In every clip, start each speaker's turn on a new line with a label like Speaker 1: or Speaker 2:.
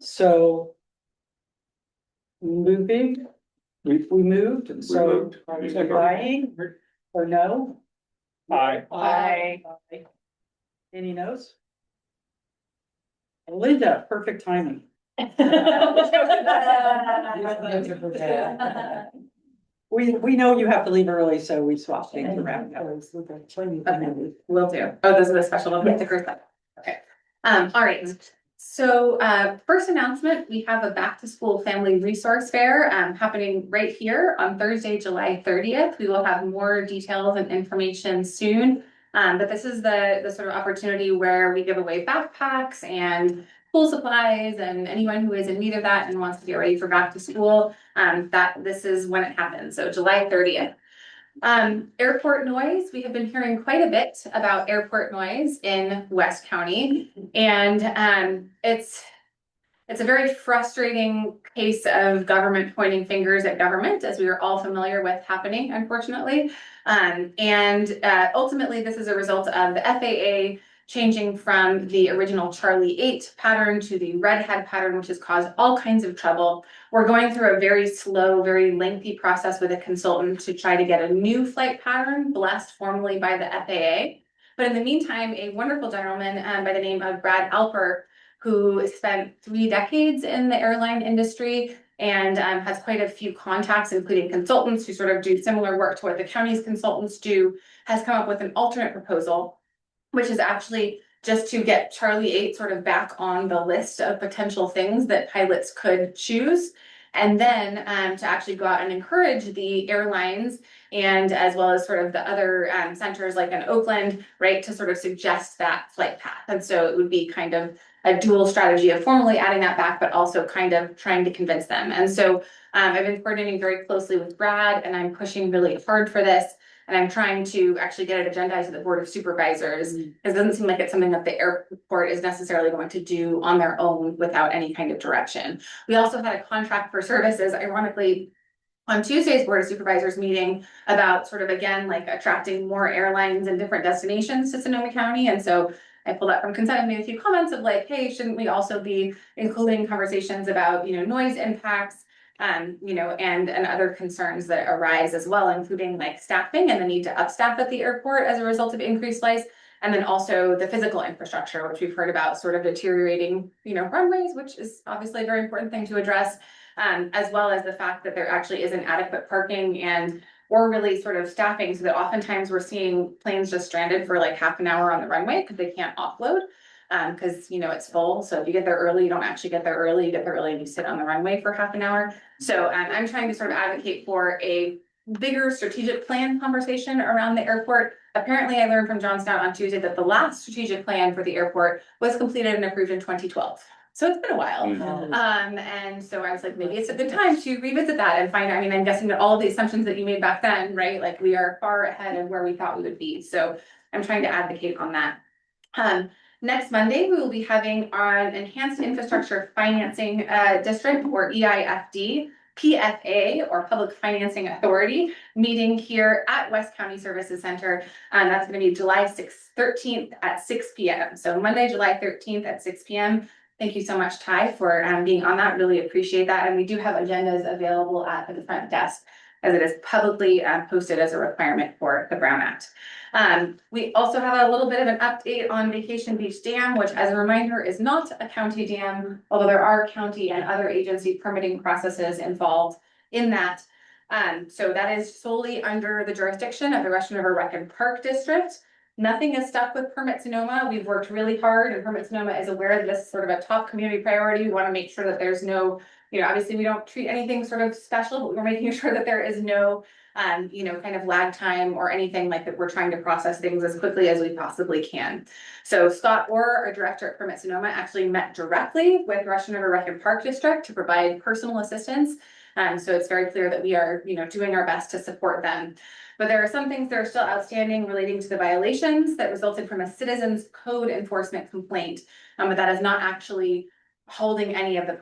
Speaker 1: So moving, we moved, and so
Speaker 2: moved.
Speaker 1: are we buying or no?
Speaker 2: Aye.
Speaker 1: Aye. Any no's? Linda, perfect timing. We know you have to leave early, so we swapped things around.
Speaker 3: Okay, will do. Oh, those are the special ones with the group. Okay. All right. So, first announcement, we have a back to school family resource fair, happening right here on Thursday, July 30th. We will have more details and information soon. But this is the sort of opportunity where we give away backpacks and school supplies, and anyone who is in need of that and wants to get ready for back to school, that this is when it happens. So July 30th. Airport noise. We have been hearing quite a bit about airport noise in West County, and it's a very frustrating case of government pointing fingers at government, as we are all familiar with happening, unfortunately. Ultimately, this is a result of the FAA changing from the original Charlie 8 pattern to the Red Hat pattern, which has caused all kinds of trouble. We're going through a very slow, very lengthy process with a consultant to try to get a new flight pattern blessed formally by the FAA. But in the meantime, a wonderful gentleman by the name of Brad Alper, who spent 3 decades in the airline industry and has quite a few contacts, including consultants who sort of do similar work to what the county's consultants do, has come up with an alternate proposal, which is actually just to get Charlie 8 sort of back on the list of potential things that pilots could choose. And then to actually go out and encourage the airlines, and as well as sort of the other centers like in Oakland, right, to sort of suggest that flight path. And so it would be kind of a dual strategy of formally adding that back, but also kind of trying to convince them. And so I've been coordinating very closely with Brad, and I'm pushing really hard for this. And I'm trying to actually get it agendized to the Board of Supervisors, because it doesn't seem like it's something that the airport is necessarily going to do on their own without any kind of direction. We also had a contract for services, ironically, on Tuesday's Board of Supervisors meeting about sort of, again, like attracting more airlines and different destinations to Sonoma County. And so I pulled that from consent and made a few comments of like, hey, shouldn't we also be including conversations about, noise impacts, and other concerns that arise as well, including like staffing and the need to upstaff at the airport as a result of increased flights. And then also the physical infrastructure, which we've heard about sort of deteriorating, runways, which is obviously a very important thing to address, as well as the fact that there actually isn't adequate parking or really sort of staffing, so that oftentimes we're seeing planes just stranded for like half an hour on the runway because they can't offload. Because it's full. So if you get there early, you don't actually get there early. You get there early and you sit on the runway for half an hour. So I'm trying to sort of advocate for a bigger strategic plan conversation around the airport. Apparently, I learned from John Stout on Tuesday that the last strategic plan for the airport was completed and approved in 2012. So it's been a while. And so I was like, maybe it's a good time to revisit that and find out. I mean, I'm guessing that all of the assumptions that you made back then, right? Like we are far ahead of where we thought we would be. So I'm trying to advocate on that. Next Monday, we will be having an Enhanced Infrastructure Financing District, or EIFD, PFA, or Public Financing Authority, meeting here at West County Services Center. That's going to be July 13th at 6 p.m. So Monday, July 13th at 6 p.m. Thank you so much, Ty, for being on that. Really appreciate that. And we do have agendas available at the front desk, as it is publicly posted as a requirement for the Brown Act. We also have a little bit of an update on Vacation Beach Dam, which, as a reminder, is not a county dam, although there are county and other agency permitting processes involved in that. So that is solely under the jurisdiction of the Russian River Rec and Park District. Nothing is stuck with Permit Sonoma. We've worked really hard, and Permit Sonoma is aware that this is sort of a top community priority. We want to make sure that there's no, obviously we don't treat anything sort of special, but we're making sure that there is no, kind of lag time or anything like that. We're trying to process things as quickly as we possibly can. So Scott Orr, our director at Permit Sonoma, actually met directly with Russian River Rec and Park District to provide personal assistance. So it's very clear that we are, doing our best to support them. But there are some things that are still outstanding relating to the violations that resulted from a citizens code enforcement complaint, but that is not actually holding any of the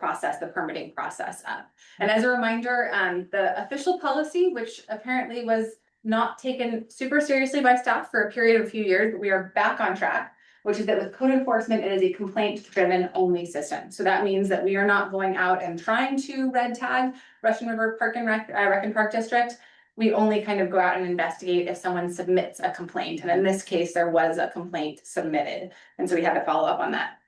Speaker 3: permitting process up. And as a reminder, the official policy, which apparently was not taken super seriously by staff for a period of a few years, but we are back on track, which is that with code enforcement, it is a complaint-driven only system. So that means that we are not going out and trying to red tag Russian River Park and Rec and Park District. We only kind of go out and investigate if someone submits a complaint. And in this case, there was a complaint submitted. And so we had to follow up on that.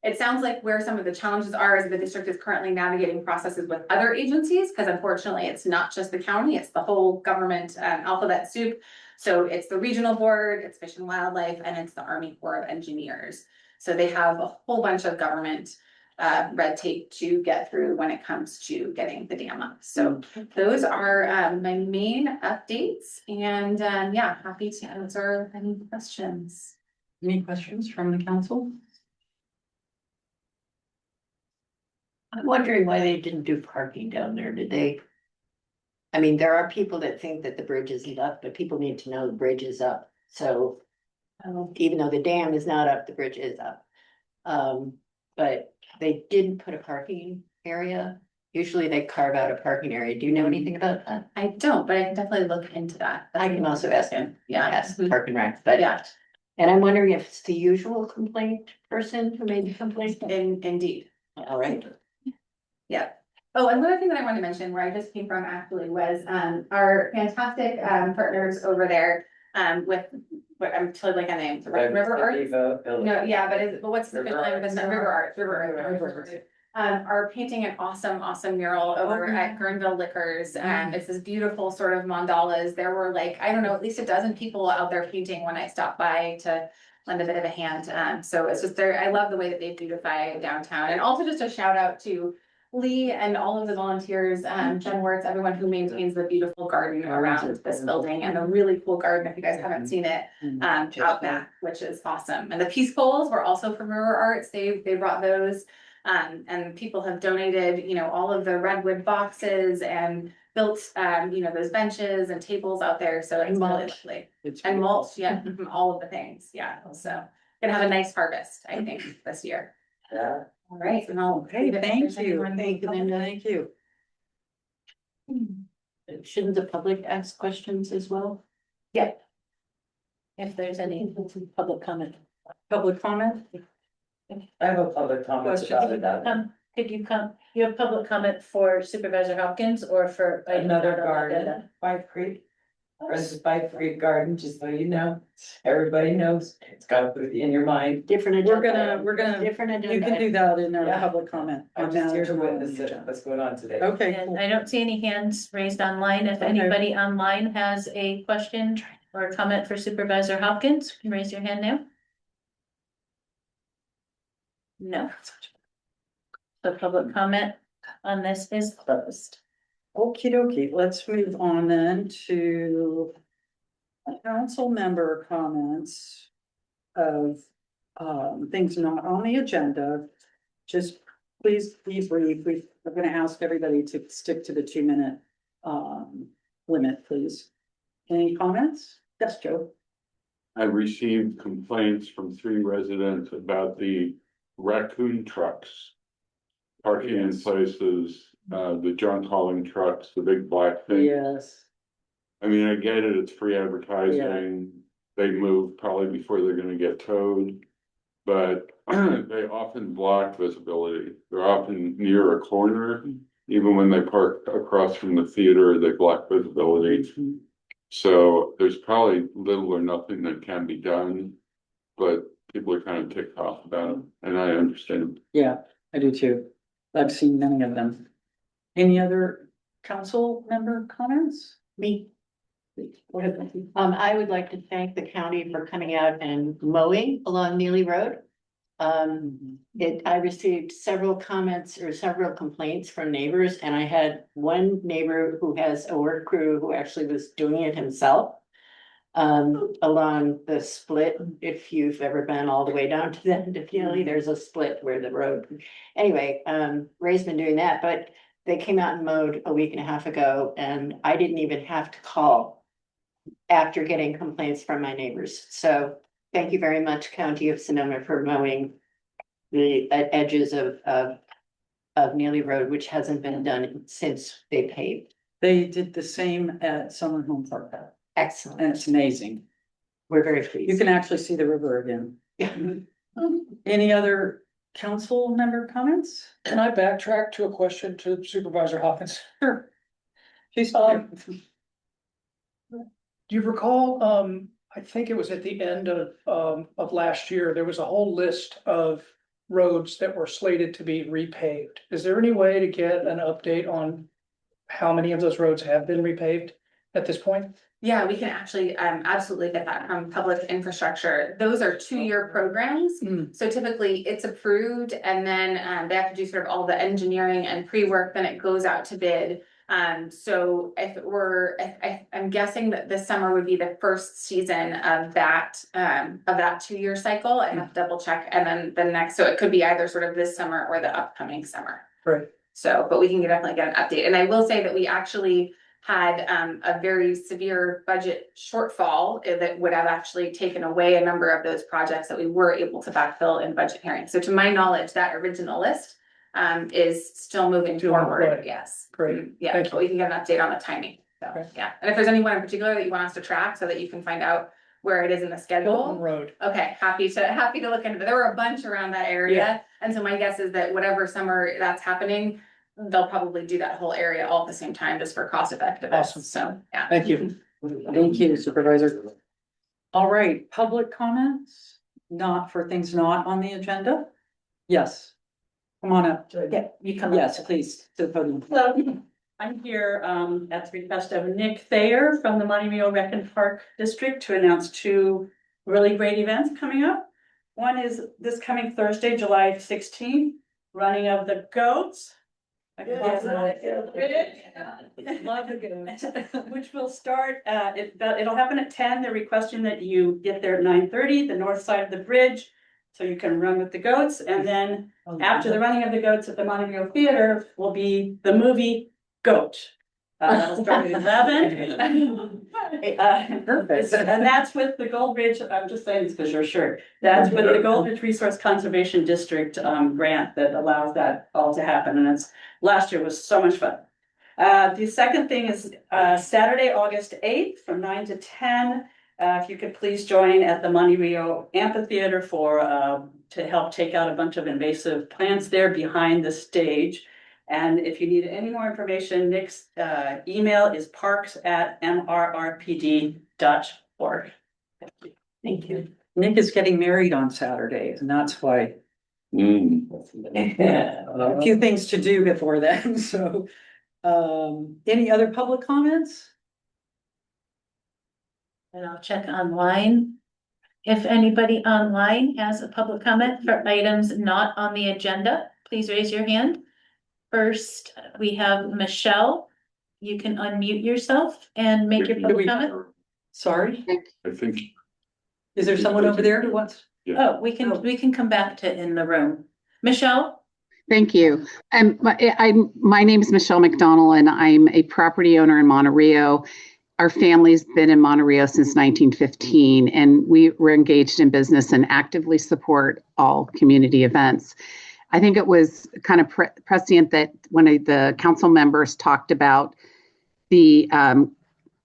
Speaker 3: It sounds like where some of the challenges are is the district is currently navigating processes with other agencies, because unfortunately, it's not just the county, it's the whole government alphabet soup. So it's the regional board, it's Fish and Wildlife, and it's the Army Corps of Engineers. So they have a whole bunch of government red tape to get through when it comes to getting the dam up. So those are my main updates, and yeah, happy to answer any questions.
Speaker 1: Any questions from the council?
Speaker 2: I'm wondering why they didn't do parking down there, did they? I mean, there are people that think that the bridge isn't up, but people need to know the bridge is up, so. Even though the dam is not up, the bridge is up. But they didn't put a parking area. Usually they carve out a parking area. Do you know anything about that?
Speaker 3: I don't, but I can definitely look into that.
Speaker 2: I can also ask him.
Speaker 3: Yeah.
Speaker 2: Ask Park and Rec, but
Speaker 3: Yeah,
Speaker 2: and I'm wondering if it's the usual complaint person who made the complaint.
Speaker 3: indeed.
Speaker 2: All right.
Speaker 3: Yeah. Oh, another thing that I wanted to mention where I just came from actually was our fantastic partners over there with what I'm totally like a name, River Arts. No, yeah, but what's the official name of this? River Arts, River Arts. Are painting an awesome mural over at Gurnville Liquors. It's this beautiful sort of mandalas. There were like, I don't know, at least a dozen people out there painting when I stopped by to lend a bit of a hand. So it's just there. I love the way that they beautify downtown. And also just a shout out to Lee and all of the volunteers, Jen Wertz, everyone who maintains the beautiful garden around this building, and a really cool garden, if you guys haven't seen it, out back, which is awesome. And the peace poles were also from River Arts. They brought those, and people have donated, you know, all of the redwood boxes and built, you know, those benches and tables out there. So it's really lovely. And mulch, yeah, all of the things, yeah. So gonna have a nice harvest, I think, this year.
Speaker 1: Yeah.
Speaker 3: All right, and I'll.
Speaker 1: Okay, thank you.
Speaker 2: Thank you, Linda.
Speaker 1: Thank you.
Speaker 2: Shouldn't the public ask questions as well?
Speaker 3: Yeah.
Speaker 2: If there's any public comment.
Speaker 1: Public comment?
Speaker 4: I have a public comment about it.
Speaker 2: Could you come, you have public comment for Supervisor Hopkins or for?
Speaker 4: Another garden, Five Creek. This is Five Creek Garden, just so you know, everybody knows, it's gotta put it in your mind.
Speaker 2: Different.
Speaker 1: We're
Speaker 2: agenda.
Speaker 1: gonna,
Speaker 2: Different agenda.
Speaker 1: you can do that in our
Speaker 4: Yeah.
Speaker 1: public comment.
Speaker 4: I'm just here to witness it,
Speaker 1: Okay,
Speaker 4: what's going on today.
Speaker 2: And I don't see any hands raised online. If
Speaker 1: Okay.
Speaker 2: anybody online has a question or comment for Supervisor Hopkins, you can raise your hand now. No. The public comment on this is closed.
Speaker 1: Okie dokie, let's move on then to council member comments of things not on the agenda. Just please be brief. We're gonna ask everybody to stick to the 2-minute limit, please. Any comments? Yes, Joe.
Speaker 5: I received complaints from 3 residents about the raccoon trucks. Parking in places, the junk hauling trucks, the big black thing.
Speaker 1: Yes.
Speaker 5: I mean, I get it, it's free advertising. They move probably before they're gonna get towed. But they often block visibility. They're often near a corner. Even when they park across from the theater, they block visibility. So there's probably little or nothing that can be done. But people are kind of ticked off about it, and I understand.
Speaker 1: Yeah, I do too. I've seen many of them. Any other council member comments?
Speaker 2: Me.
Speaker 1: Go ahead, Becky.
Speaker 2: I would like to thank the county for coming out and mowing along Neely Road. I received several comments or several complaints from neighbors, and I had one neighbor who has a work crew who actually was doing it himself. Along the split, if you've ever been all the way down to the end of Neely, there's a split where the road. Anyway, Ray's been doing that, but they came out and mowed a week and a half ago, and I didn't even have to call after getting complaints from my neighbors. So thank you very much, County of Sonoma, for mowing the edges of Neely Road, which hasn't been done since they paved.
Speaker 1: They did the same at Summer Home Park,
Speaker 2: Excellent.
Speaker 1: and it's amazing.
Speaker 2: We're very
Speaker 1: You
Speaker 2: pleased.
Speaker 1: can actually see the river again. Any other council member comments?
Speaker 6: Can I backtrack to a question to Supervisor Hawkins?
Speaker 1: Sure. She's,
Speaker 6: Do you recall, I think it was at the end of last year, there was a whole list of roads that were slated to be repaved. Is there any way to get an update on how many of those roads have been repaved at this point?
Speaker 3: Yeah, we can actually absolutely get that from public infrastructure. Those are 2-year programs. So typically it's approved and then they have to do sort of all the engineering and pre-work, then it goes out to bid. So if it were, I'm guessing that this summer would be the first season of that 2-year cycle. I have to double check. And then the next, so it could be either sort of this summer or the upcoming summer.
Speaker 6: Right.
Speaker 3: So, but we can definitely get an update. And I will say that we actually had a very severe budget shortfall that would have actually taken away a number of those projects that we were able to backfill in budget hearings. So to my knowledge, that original list is still moving
Speaker 6: Still
Speaker 3: forward.
Speaker 6: employed.
Speaker 3: Yes.
Speaker 6: Great.
Speaker 3: Yeah,
Speaker 6: Thank
Speaker 3: but we can get an update on the timing. So,
Speaker 6: Okay.
Speaker 3: yeah. And if there's anyone in particular that you want us to track so that you can find out where it is in the
Speaker 6: Hilton
Speaker 3: schedule.
Speaker 6: Road.
Speaker 3: Okay, happy to look into it. There were a bunch around that area. And so my guess is that whatever summer that's happening, they'll probably do that whole area all at the same time just for cost effectiveness.
Speaker 6: Awesome.
Speaker 3: So, yeah.
Speaker 6: Thank you.
Speaker 1: thank you, Supervisor. All right, public comments, not for things not on the agenda? Yes. Come on up.
Speaker 7: Yeah, you come.
Speaker 1: Yes, please. To the podium.
Speaker 7: Hello, I'm here at the request of Nick Thayer from the Montreal Rec and Park District to announce 2 really great events coming up. One is this coming Thursday, July 16th, running of the goats. Which will start, it'll happen at 10. They're requesting that you get there at 9:30, the north side of the bridge. So you can run with the goats, and then after the running of the goats at the Montreal Theater will be the movie Goat. That'll start at 11.
Speaker 1: Perfect.
Speaker 7: And that's with the Gold Ridge, I'm just saying this because you're sure, that's with the Gold Ridge Resource Conservation District grant that allows that all to happen, and last year was so much fun. The second thing is Saturday, August 8th from 9 to 10. If you could please join at the Monte Rio Amphitheater to help take out a bunch of invasive plants there behind the stage. And if you need any more information, Nick's email is parks@mrrpd.org. Thank you.
Speaker 1: Nick is getting married on Saturday, and that's why a few things to do before then, so. Any other public comments?
Speaker 8: And I'll check online. If anybody online has a public comment for items not on the agenda, please raise your hand. First, we have Michelle. You can unmute yourself and make your public comment.
Speaker 1: Sorry,
Speaker 5: I think,
Speaker 1: is there someone over there who wants?
Speaker 8: Oh, we can come back to in the room. Michelle?
Speaker 9: Thank you. My name is Michelle McDonald, and I'm a property owner in Monte Rio. Our family's been in Monte Rio since 1915, and we were engaged in business and actively support all community events. I think it was kind of prescient that one of the council members talked about the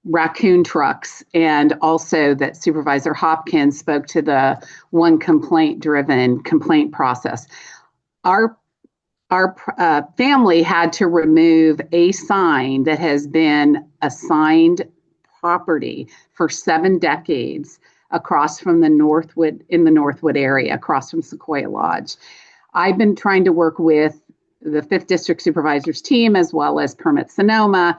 Speaker 9: raccoon trucks, and also that Supervisor Hopkins spoke to the one complaint-driven complaint process. Our family had to remove a sign that has been assigned property for 7 decades across from the Northwood area, across from Sequoia Lodge. I've been trying to work with the 5th District Supervisor's team as well as Permit Sonoma,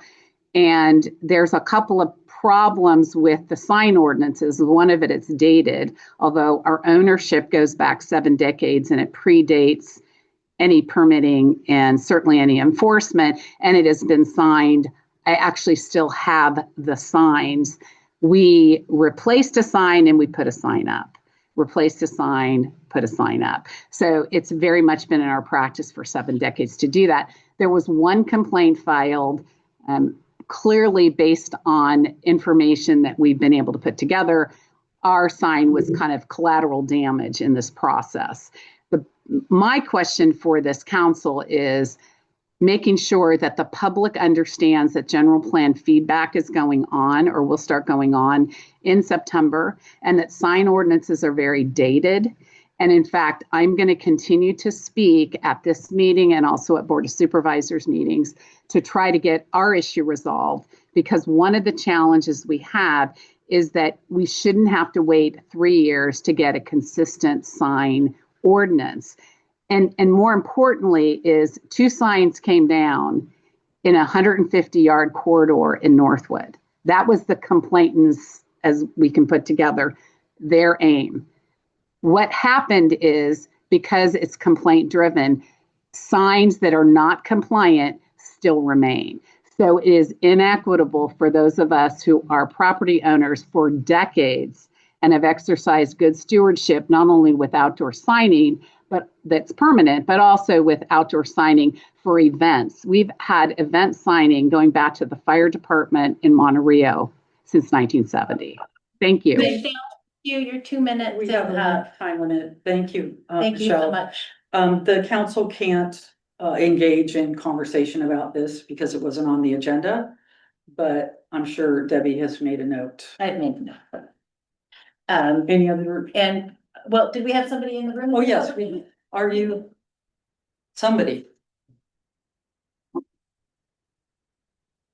Speaker 9: and there's a couple of problems with the sign ordinances. One of it, it's dated, although our ownership goes back 7 decades and it predates any permitting and certainly any enforcement, and it has been signed. I actually still have the signs. We replaced a sign and we put a sign up. Replaced a sign, put a sign up. So it's very much been in our practice for 7 decades to do that. There was one complaint filed, clearly based on information that we've been able to put together. Our sign was kind of collateral damage in this process. My question for this council is, making sure that the public understands that general plan feedback is going on or will start going on in September, and that sign ordinances are very dated. And in fact, I'm going to continue to speak at this meeting and also at Board of Supervisors meetings to try to get our issue resolved, because one of the challenges we have is that we shouldn't have to wait 3 years to get a consistent sign ordinance. And more importantly is 2 signs came down in a 150-yard corridor in Northwood. That was the complainants, as we can put together, their aim. What happened is, because it's complaint driven, signs that are not compliant still remain. So it is inequitable for those of us who are property owners for decades and have exercised good stewardship, not only with outdoor signing, but that's permanent, but also with outdoor signing for events. We've had event signing going back to the fire department in Monterey since 1970. Thank you.
Speaker 8: Thank you. Your 2 minutes.
Speaker 1: We have a time limit. Thank you.
Speaker 8: Thank you so
Speaker 1: Michelle.
Speaker 8: much.
Speaker 1: The council can't engage in conversation about this because it wasn't on the agenda, but I'm sure Debbie has made a note.
Speaker 8: I've made a note.
Speaker 1: Any other?
Speaker 8: And, well, did we have somebody in the room?
Speaker 1: Oh, yes. Are you somebody?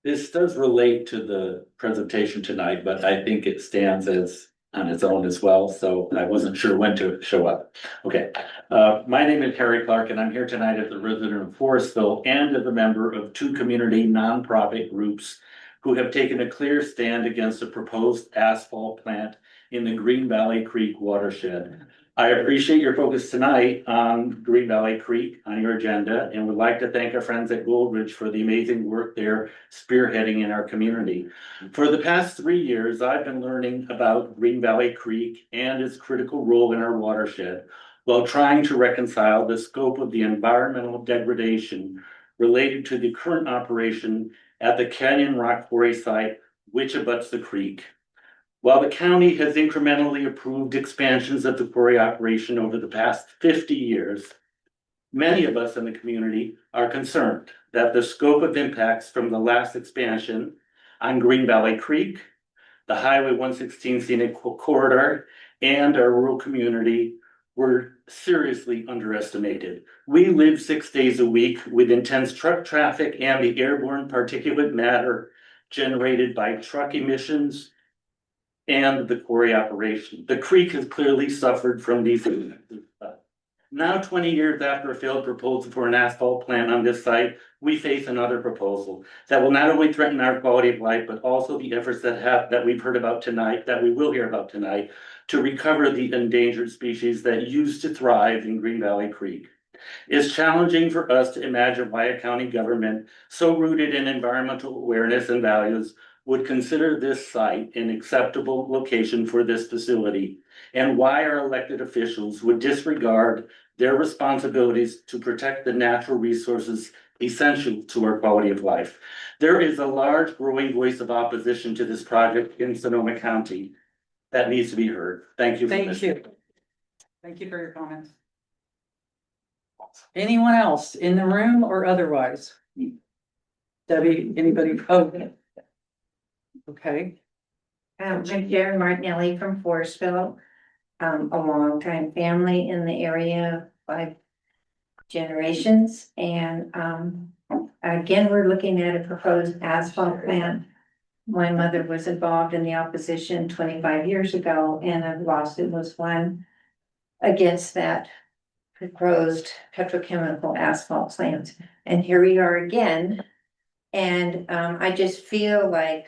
Speaker 10: This does relate to the presentation tonight, but I think it stands as on its own as well, so I wasn't sure when to show up. Okay, my name is Harry Clark, and I'm here tonight as a resident of Forestville and as a member of 2 community nonprofit groups who have taken a clear stand against the proposed asphalt plant in the Green Valley Creek watershed. I appreciate your focus tonight on Green Valley Creek on your agenda, and would like to thank our friends at Goldridge for the amazing work they're spearheading in our community. For the past 3 years, I've been learning about Green Valley Creek and its critical role in our watershed, while trying to reconcile the scope of the environmental degradation related to the current operation at the Canyon Rock Quarry site, which abuts the creek. While the county has incrementally approved expansions of the quarry operation over the past 50 years, many of us in the community are concerned that the scope of impacts from the last expansion on Green Valley Creek, the Highway 116 scenic corridor, and our rural community were seriously underestimated. We live 6 days a week with intense truck traffic and the airborne particulate matter generated by truck emissions and the quarry operation. The creek has clearly suffered from these impacts. Now, 20 years after a failed proposal for an asphalt plant on this site, we face another proposal that will not only threaten our quality of life, but also the efforts that we've heard about tonight, that we will hear about tonight, to recover the endangered species that used to thrive in Green Valley Creek. It's challenging for us to imagine why a county government so rooted in environmental awareness and values would consider this site an acceptable location for this facility, and why our elected officials would disregard their responsibilities to protect the natural resources essential to our quality of life. There is a large growing voice of opposition to this project in Sonoma County that needs to be heard. Thank you.
Speaker 1: Thank you. Thank you for your comments. Anyone else in the room or otherwise? Debbie, anybody? Oh. Okay.
Speaker 11: I'm Sharon Martinelli from Forestville, a longtime family in the area, 5 generations. And again, we're looking at a proposed asphalt plant. My mother was involved in the opposition 25 years ago, and a lawsuit was won against that proposed petrochemical asphalt plant. And here we are again. And I just feel like,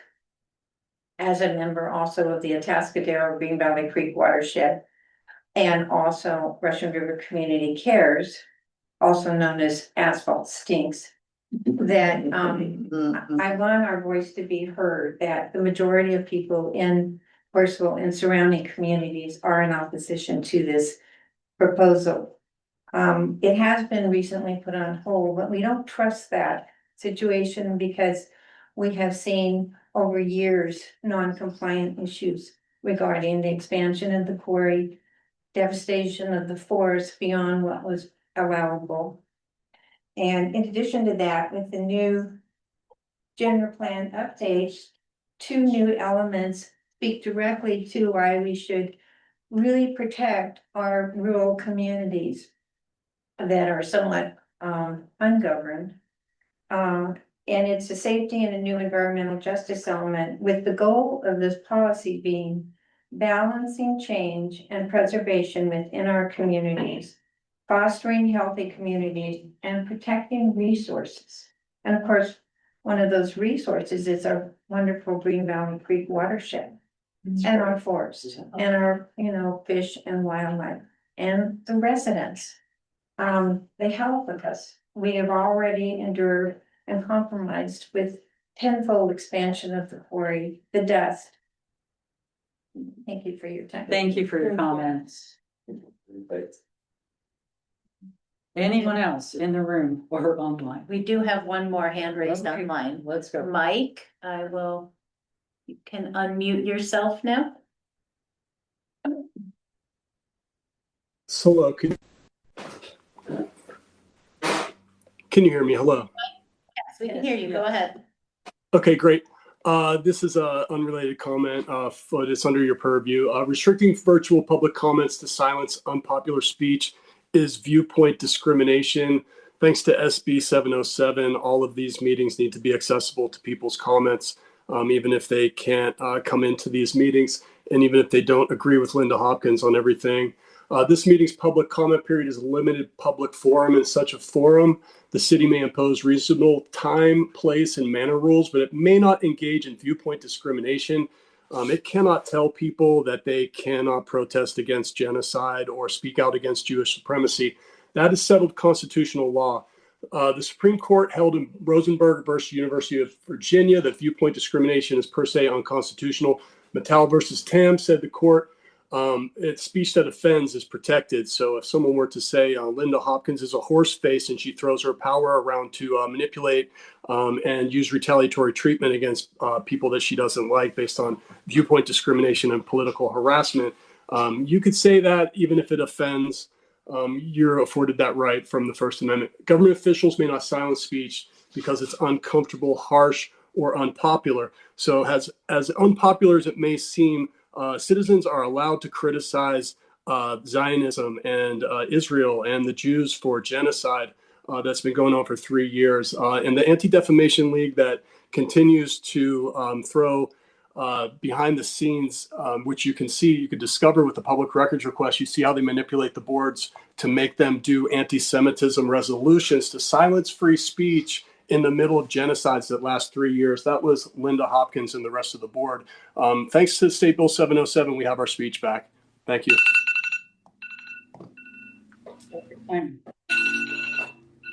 Speaker 11: as a member also of the Atascadero Green Valley Creek watershed, and also Russian River Community Cares, also known as Asphalt Stinks, that I want our voice to be heard, that the majority of people in Forestville and surrounding communities are in opposition to this proposal. It has been recently put on hold, but we don't trust that situation because we have seen over years non-compliant issues regarding the expansion of the quarry, devastation of the forest beyond what was allowable. And in addition to that, with the new general plan updates, 2 new elements speak directly to why we should really protect our rural communities that are somewhat ungoverned. And it's a safety and a new environmental justice element, with the goal of this policy being balancing change and preservation within our communities, fostering healthy communities, and protecting resources. And of course, one of those resources is our wonderful Green Valley Creek watershed and our forests and our, fish and wildlife and the residents. They help with us. We have already endured and compromised with tenfold expansion of the quarry, the dust. Thank you for your time.
Speaker 1: Thank you for your comments. Anyone else in the room or online?
Speaker 8: We do have one more hand raised
Speaker 1: Okay.
Speaker 8: online.
Speaker 1: Let's go.
Speaker 8: Mike, you can unmute yourself now.
Speaker 12: Hello, can you hear me? Hello.
Speaker 8: Yes, we can hear you. Go ahead.
Speaker 12: Okay, great. This is a unrelated comment, but it's under your purview. Restricting virtual public comments to silence unpopular speech is viewpoint discrimination. Thanks to SB 707, all of these meetings need to be accessible to people's comments, even if they can't come into these meetings, and even if they don't agree with Linda Hopkins on everything. This meeting's public comment period is a limited public forum. In such a forum, the city may impose reasonable time, place, and manner rules, but it may not engage in viewpoint discrimination. It cannot tell people that they cannot protest against genocide or speak out against Jewish supremacy. That is settled constitutional law. The Supreme Court held in Rosenberg versus University of Virginia that viewpoint discrimination is per se unconstitutional. Mattel versus Tam said the court, it's speech that offends is protected. So if someone were to say Linda Hopkins is a horse face and she throws her power around to manipulate and use retaliatory treatment against people that she doesn't like based on viewpoint discrimination and political harassment, you could say that even if it offends, you're afforded that right from the First Amendment. Government officials may not silence speech because it's uncomfortable, harsh, or unpopular. So as unpopular as it may seem, citizens are allowed to criticize Zionism and Israel and the Jews for genocide that's been going on for 3 years. And the Anti-Defamation League that continues to throw behind the scenes, which you could discover with the public records request. You see how they manipulate the boards to make them do anti-Semitism resolutions to silence free speech in the middle of genocides that last 3 years. That was Linda Hopkins and the rest of the board. Thanks to State Bill 707, we have our speech back. Thank you.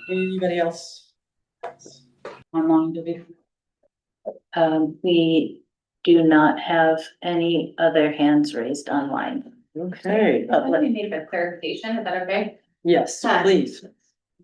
Speaker 1: Anybody else online to be?
Speaker 8: We do not have any other hands raised online.
Speaker 1: Okay,
Speaker 3: I think we need a clarification, is that okay?
Speaker 1: yes, please.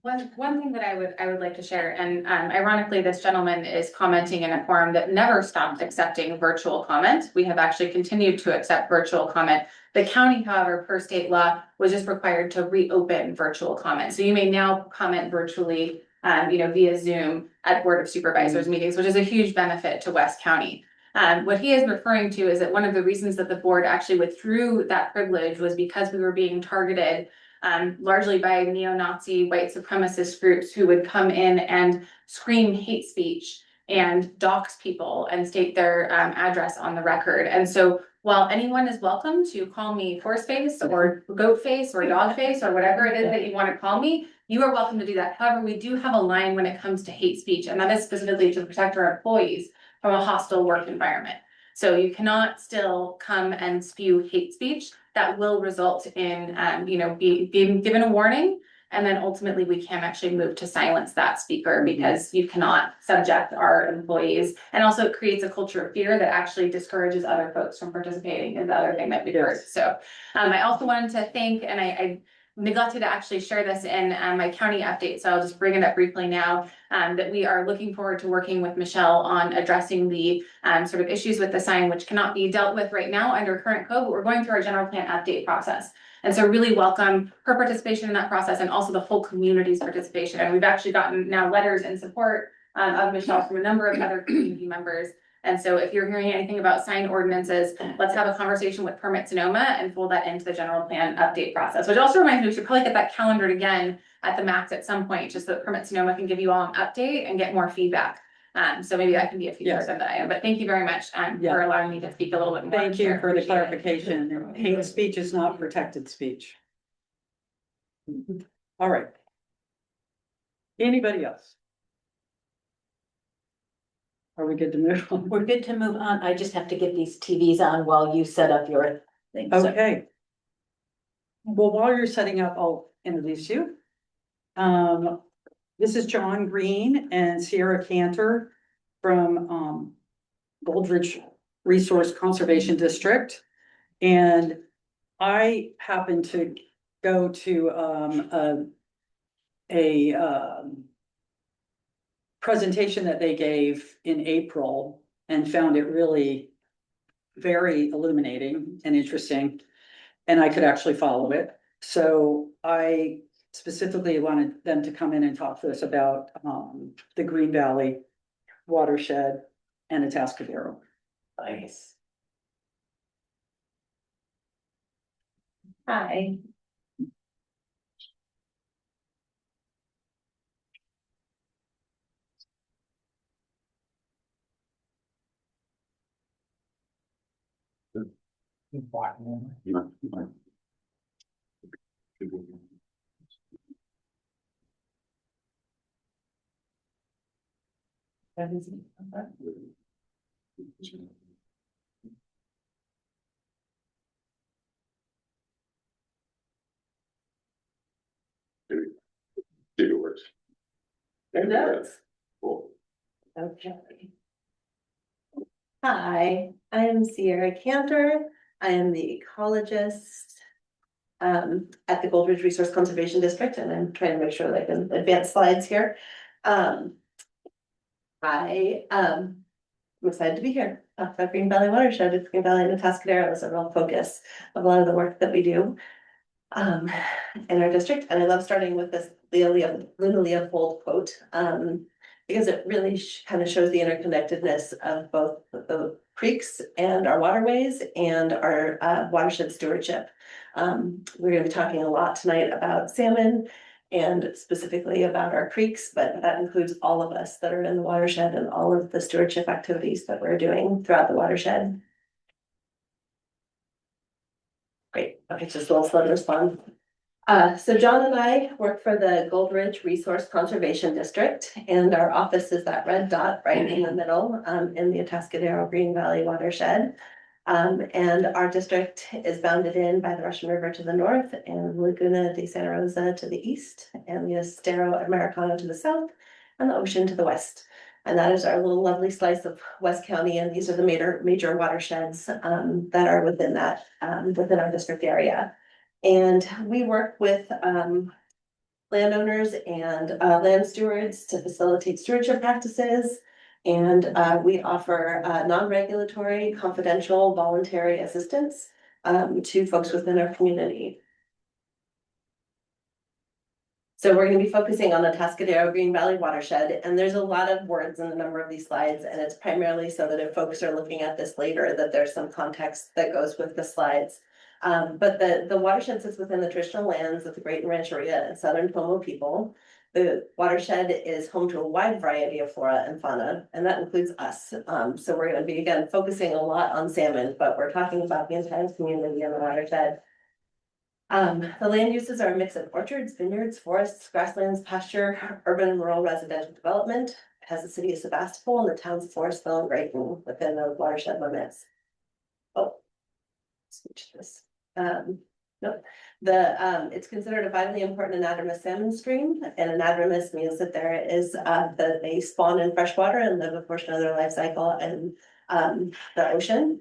Speaker 3: One thing that I would like to share, and ironically, this gentleman is commenting in a forum that never stopped accepting virtual comment. We have actually continued to accept virtual comment. The county, however, per state law, was just required to reopen virtual comment. So you may now comment virtually, via Zoom at Board of Supervisors meetings, which is a huge benefit to West County. What he is referring to is that one of the reasons that the board actually withdrew that privilege was because we were being targeted largely by neo-Nazi white supremacist groups who would come in and scream hate speech and dox people and state their address on the record. And so while anyone is welcome to call me horse face or goat face or dog face or whatever it is that you want to call me, you are welcome to do that. However, we do have a line when it comes to hate speech, and that is specifically to protect our employees from a hostile work environment. So you cannot still come and spew hate speech. That will result in, being given a warning. And then ultimately we can actually move to silence that speaker because you cannot subject our employees. And also it creates a culture of fear that actually discourages other folks from participating is the other thing that we heard. So I also wanted to thank, and I neglected to actually share this in my county update, so I'll just bring it up briefly now, that we are looking forward to working with Michelle on addressing the sort of issues with the sign, which cannot be dealt with right now under current code, but we're going through our general plan update process. And so really welcome her participation in that process and also the whole community's participation. And we've actually gotten now letters in support of Michelle from a number of other community members. And so if you're hearing anything about sign ordinances, let's have a conversation with Permit Sonoma and fold that into the general plan update process, which also reminds me, we should probably get that calendared again at the max at some point, just so that Permit Sonoma can give you all an update and get more feedback. So maybe that can be a future agenda item, but thank you very much for allowing me to speak a little bit more.
Speaker 1: Thank you for the
Speaker 3: Appreciate it.
Speaker 1: clarification. Hate speech is not protected speech. All right. Anybody else? Are we good to move on?
Speaker 8: We're good to move on. I just have to get these TVs on while you set up your thing. So-
Speaker 1: Okay. Well, while you're setting up, I'll introduce you. This is John Green and Sierra Cantor from Goldridge Resource Conservation District. And I happened to go to a presentation that they gave in April and found it really very illuminating and interesting. And I could actually follow it. So I specifically wanted them to come in and talk to us about the Green Valley watershed and Atascadero.
Speaker 11: Nice. Hi.
Speaker 5: It works.
Speaker 11: It does.
Speaker 5: Cool.
Speaker 11: Okay. Hi, I am Sierra Cantor. I am the ecologist at the Goldridge Resource Conservation District, and I'm trying to make sure that I can advance slides here. I'm excited to be here. Talk about Green Valley watershed. It's Green Valley and Atascadero is a real focus of a lot of the work that we do in our district. And I love starting with this Luna Leopold quote because it really kind of shows the interconnectedness of both the creeks and our waterways and our watershed stewardship. We're going to be talking a lot tonight about salmon and specifically about our creeks, but that includes all of us that are in the watershed and all of the stewardship activities that we're doing throughout the watershed. Great, okay, just a little slow to respond. So John and I work for the Goldridge Resource Conservation District, and our office is that red dot right in the middle in the Atascadero Green Valley watershed. And our district is bounded in by the Russian River to the north and Laguna de Santa Rosa to the east and the Estero Americano to the south and the ocean to the west. And that is our little lovely slice of West County. And these are the major watersheds that are within that, within our district area. And we work with landowners and land stewards to facilitate stewardship practices. And we offer non-regulatory, confidential, voluntary assistance to folks within our community. So we're going to be focusing on the Atascadero Green Valley watershed, and there's a lot of words in a number of these slides, and it's primarily so that if folks are looking at this later, that there's some context that goes with the slides. But the watershed sits within the traditional lands of the Great Rancheria and Southern Pomo people. The watershed is home to a wide variety of flora and fauna, and that includes us. So we're going to be, again, focusing a lot on salmon, but we're talking about the entire community in the watershed. The land uses are a mix of orchards, vineyards, forests, grasslands, pasture, urban and rural residential development. It has the city of Sebastopol and the towns of Forestville and Brighton within the watershed limits. Oh, switch this. Nope. It's considered a vitally important anadromous salmon stream, and anadromous means that there is that they spawn in freshwater and live a portion of their life cycle in the ocean.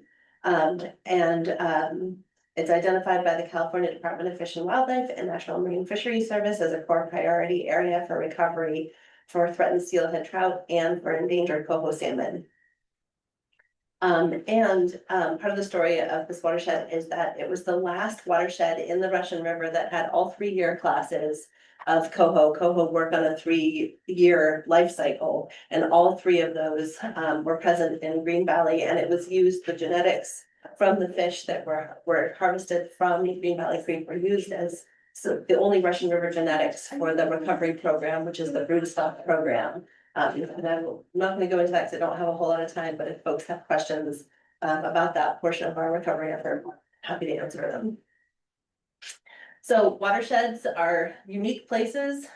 Speaker 11: It's identified by the California Department of Fish and Wildlife and National Marine Fisheries Service as a core priority area for recovery for threatened steelhead trout and for endangered coho salmon.
Speaker 13: Part of the story of this watershed is that it was the last watershed in the Russian River that had all 3-year classes of coho. Coho work on a 3-year life cycle, and all 3 of those were present in Green Valley, and it was used, the genetics from the fish that were harvested from Green Valley Creek were used as the only Russian River genetics for the recovery program, which is the broodstock program. And I'm not gonna go into that because I don't have a whole lot of time, but if folks have questions about that portion of our recovery effort, I'm happy to answer them. So watersheds are unique places.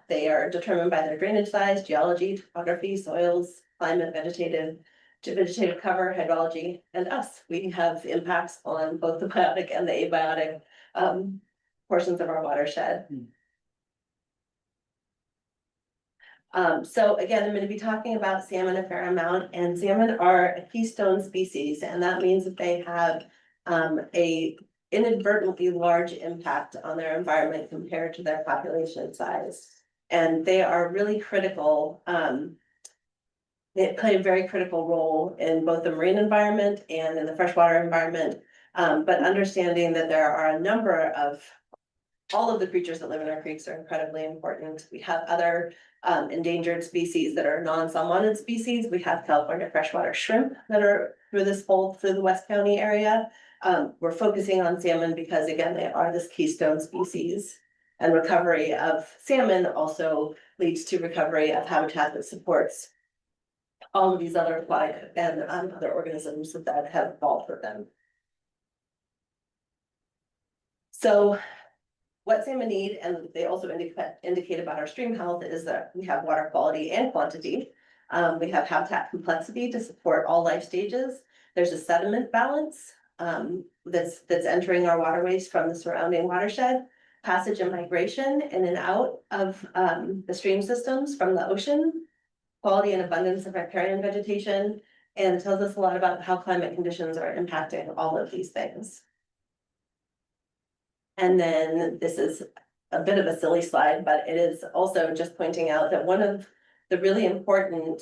Speaker 13: They are determined by their drainage size, geology, topography, soils, climate, vegetative cover, hydrology, and us. We have impacts on both the biotic and the abiotic portions of our watershed. So again, I'm going to be talking about salmon a fair amount, and salmon are a keystone species, and that means that they have a inadvertently large impact on their environment compared to their population size. And they are really critical. They play a very critical role in both the marine environment and in the freshwater environment. But understanding that there are a number of all of the creatures that live in our creeks are incredibly important. We have other endangered species that are non-salmonid species. We have California freshwater shrimp that are through the West County area. We're focusing on salmon because again, they are this keystone species, and recovery of salmon also leads to recovery of habitat that supports all of these other aquatic and other organisms that have evolved with them. So what salmon need, and they also indicate about our stream health, is that we have water quality and quantity. We have habitat complexity to support all life stages. There's a sediment balance that's entering our waterways from the surrounding watershed. Passage and migration in and out of the stream systems from the ocean. Quality and abundance of riparian vegetation, and tells us a lot about how climate conditions are impacting all of these things. And then this is a bit of a silly slide, but it is also just pointing out that one of the really important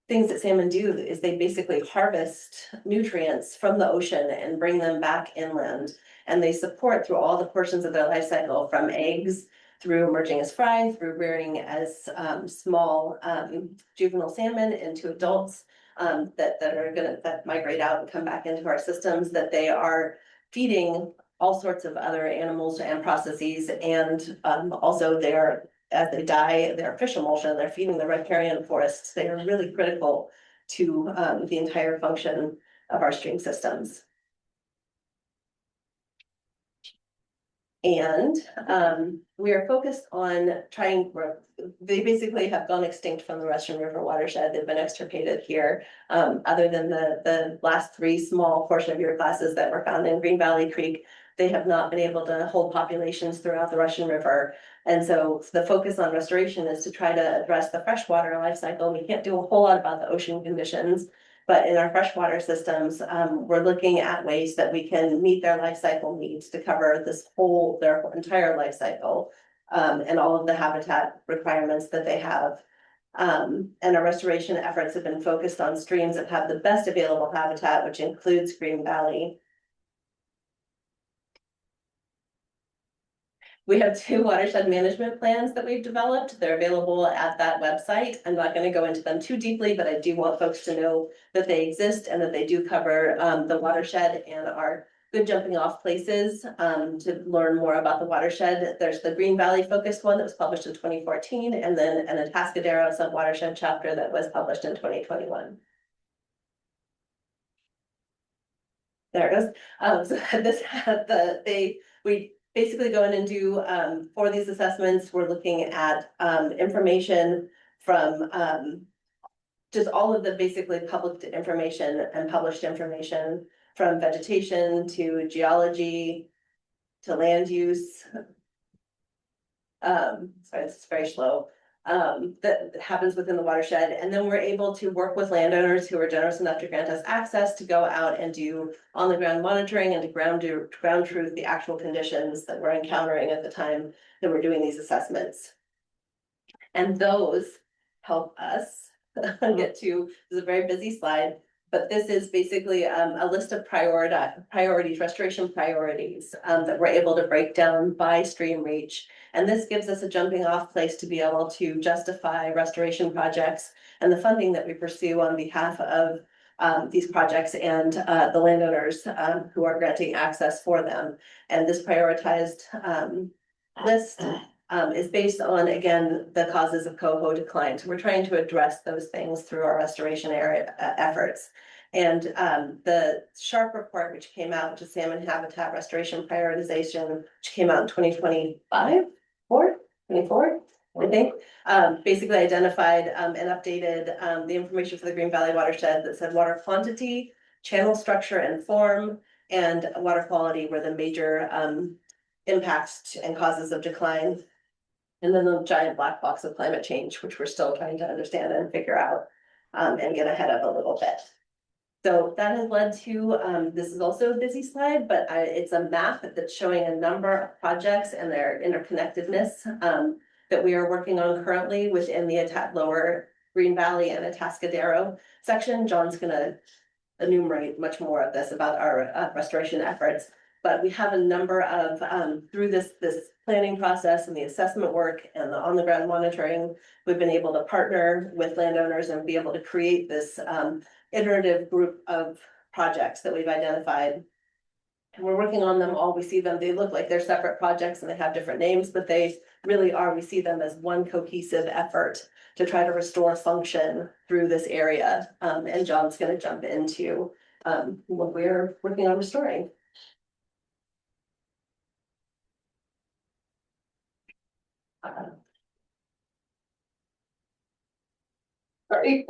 Speaker 13: things that salmon do is they basically harvest nutrients from the ocean and bring them back inland. And they support through all the portions of their life cycle, from eggs through emerging as fry, through rearing as small juvenile salmon into adults that migrate out and come back into our systems, that they are feeding all sorts of other animals and processes, and also as they die, their fish emulsion, they're feeding the riparian forests. They are really critical to the entire function of our stream systems. And we are focused on they basically have gone extinct from the Russian River watershed. They've been extirpated here, other than the last 3 small portion of year classes that were found in Green Valley Creek. They have not been able to hold populations throughout the Russian River. And so the focus on restoration is to try to address the freshwater life cycle. We can't do a whole lot about the ocean conditions, but in our freshwater systems, we're looking at ways that we can meet their life cycle needs to cover their entire life cycle, and all of the habitat requirements that they have. And our restoration efforts have been focused on streams that have the best available habitat, which includes Green Valley. We have 2 watershed management plans that we've developed. They're available at that website. I'm not going to go into them too deeply, but I do want folks to know that they exist and that they do cover the watershed and are good jumping off places to learn more about the watershed. There's the Green Valley focused one that was published in 2014, and then an Atascadero sub-watershed chapter that was published in 2021. There it goes. So we basically go in and do, for these assessments, we're looking at information from just all of the basically public information and published information, from vegetation to geology to land use. Sorry, it's very slow. That happens within the watershed. And then we're able to work with landowners who are generous enough to grant us access to go out and do on the ground monitoring and to ground truth the actual conditions that we're encountering at the time that we're doing these assessments. And those help us get to, this is a very busy slide. But this is basically a list of priorities, restoration priorities, that we're able to break down by stream reach. And this gives us a jumping off place to be able to justify restoration projects and the funding that we pursue on behalf of these projects and the landowners who are granting access for them. And this prioritized list is based on, again, the causes of coho decline. So we're trying to address those things through our restoration area efforts. And the SHARP report, which came out, which is Salmon Habitat Restoration Prioritization, which came out in 2025, 24, I think, basically identified and updated the information for the Green Valley watershed that said water quantity, channel structure and form, and water quality were the major impacts and causes of decline. And then the giant black box of climate change, which we're still trying to understand and figure out and get ahead of a little bit. So that has led to, this is also a busy slide, but it's a map that's showing a number of projects and their interconnectedness that we are working on currently within the lower Green Valley and Atascadero section. John's gonna enumerate much more of this about our restoration efforts. But we have a number of, through this planning process and the assessment work and the on the ground monitoring, we've been able to partner with landowners and be able to create this iterative group of projects that we've identified. And we're working on them all. We see them, they look like they're separate projects and they have different names, but they really are, we see them as one cohesive effort to try to restore function through this area. And John's gonna jump into what we're working on restoring. Sorry.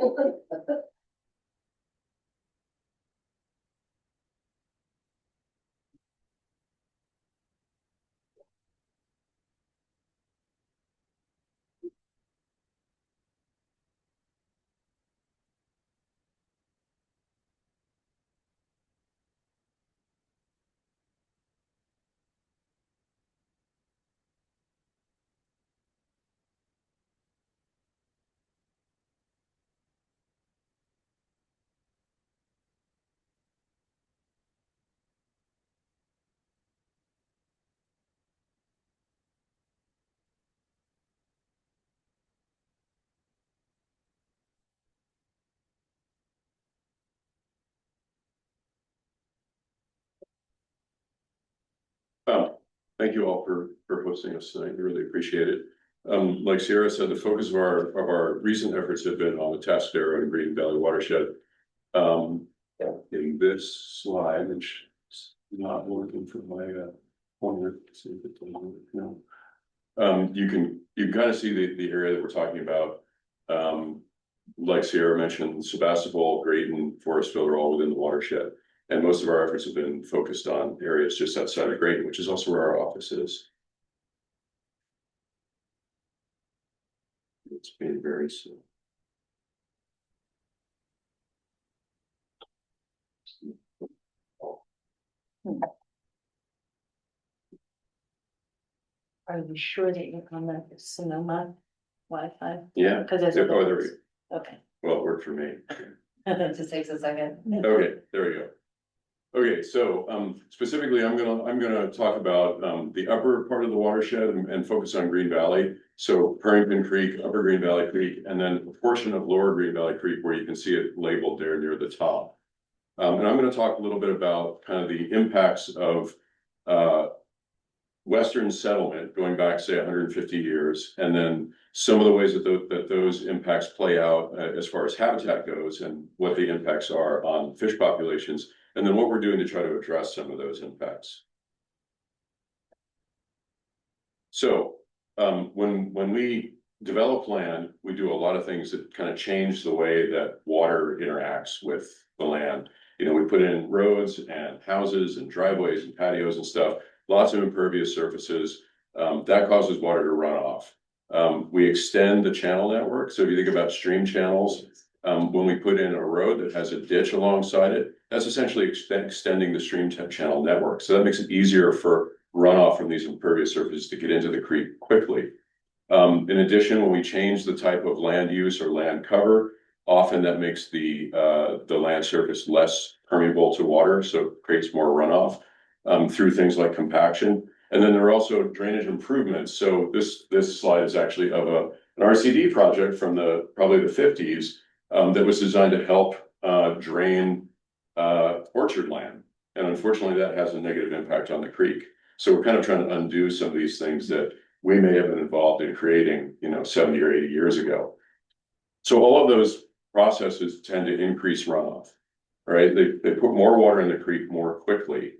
Speaker 14: Thank you all for hosting us tonight. We really appreciate it. Like Sierra said, the focus of our recent efforts have been on the Atascadero and Green Valley watershed. In this slide, which is not working for my pointer, see if it's no. You can kind of see the area that we're talking about. Like Sierra mentioned, Sebastopol, Grayton, Forestville are all within the watershed. And most of our efforts have been focused on areas just outside of Grayton, which is also where our office is. It's been very slow.
Speaker 11: Are you sure that you're on the Sonoma Wi-Fi?
Speaker 14: Yeah.
Speaker 11: Because there's.
Speaker 14: Oh, there we go.
Speaker 11: Okay.
Speaker 14: Well, it worked for me.
Speaker 11: It just takes a second.
Speaker 14: Okay, there we go. Okay, so specifically, I'm gonna talk about the upper part of the watershed and focus on Green Valley. So Purrington Creek, Upper Green Valley Creek, and then a portion of Lower Green Valley Creek where you can see it labeled there near the top. And I'm gonna talk a little bit about kind of the impacts of Western settlement going back, say, 150 years, and then some of the ways that those impacts play out as far as habitat goes and what the impacts are on fish populations. And then what we're doing to try to address some of those impacts. So when we develop land, we do a lot of things that kind of change the way that water interacts with the land. You know, we put in roads and houses and driveways and patios and stuff, lots of impervious surfaces. That causes water to run off. We extend the channel network. So if you think about stream channels, when we put in a road that has a ditch alongside it, that's essentially extending the stream channel network. So that makes it easier for runoff from these impervious surfaces to get into the creek quickly. In addition, when we change the type of land use or land cover, often that makes the land surface less permeable to water, so it creates more runoff through things like compaction. And then there are also drainage improvements. So this slide is actually of an RCD project from probably the 50s that was designed to help drain orchard land. And unfortunately, that has a negative impact on the creek. So we're kind of trying to undo some of these things that we may have been involved in creating, 70 or 80 years ago. So all of those processes tend to increase runoff, right? They put more water in the creek more quickly.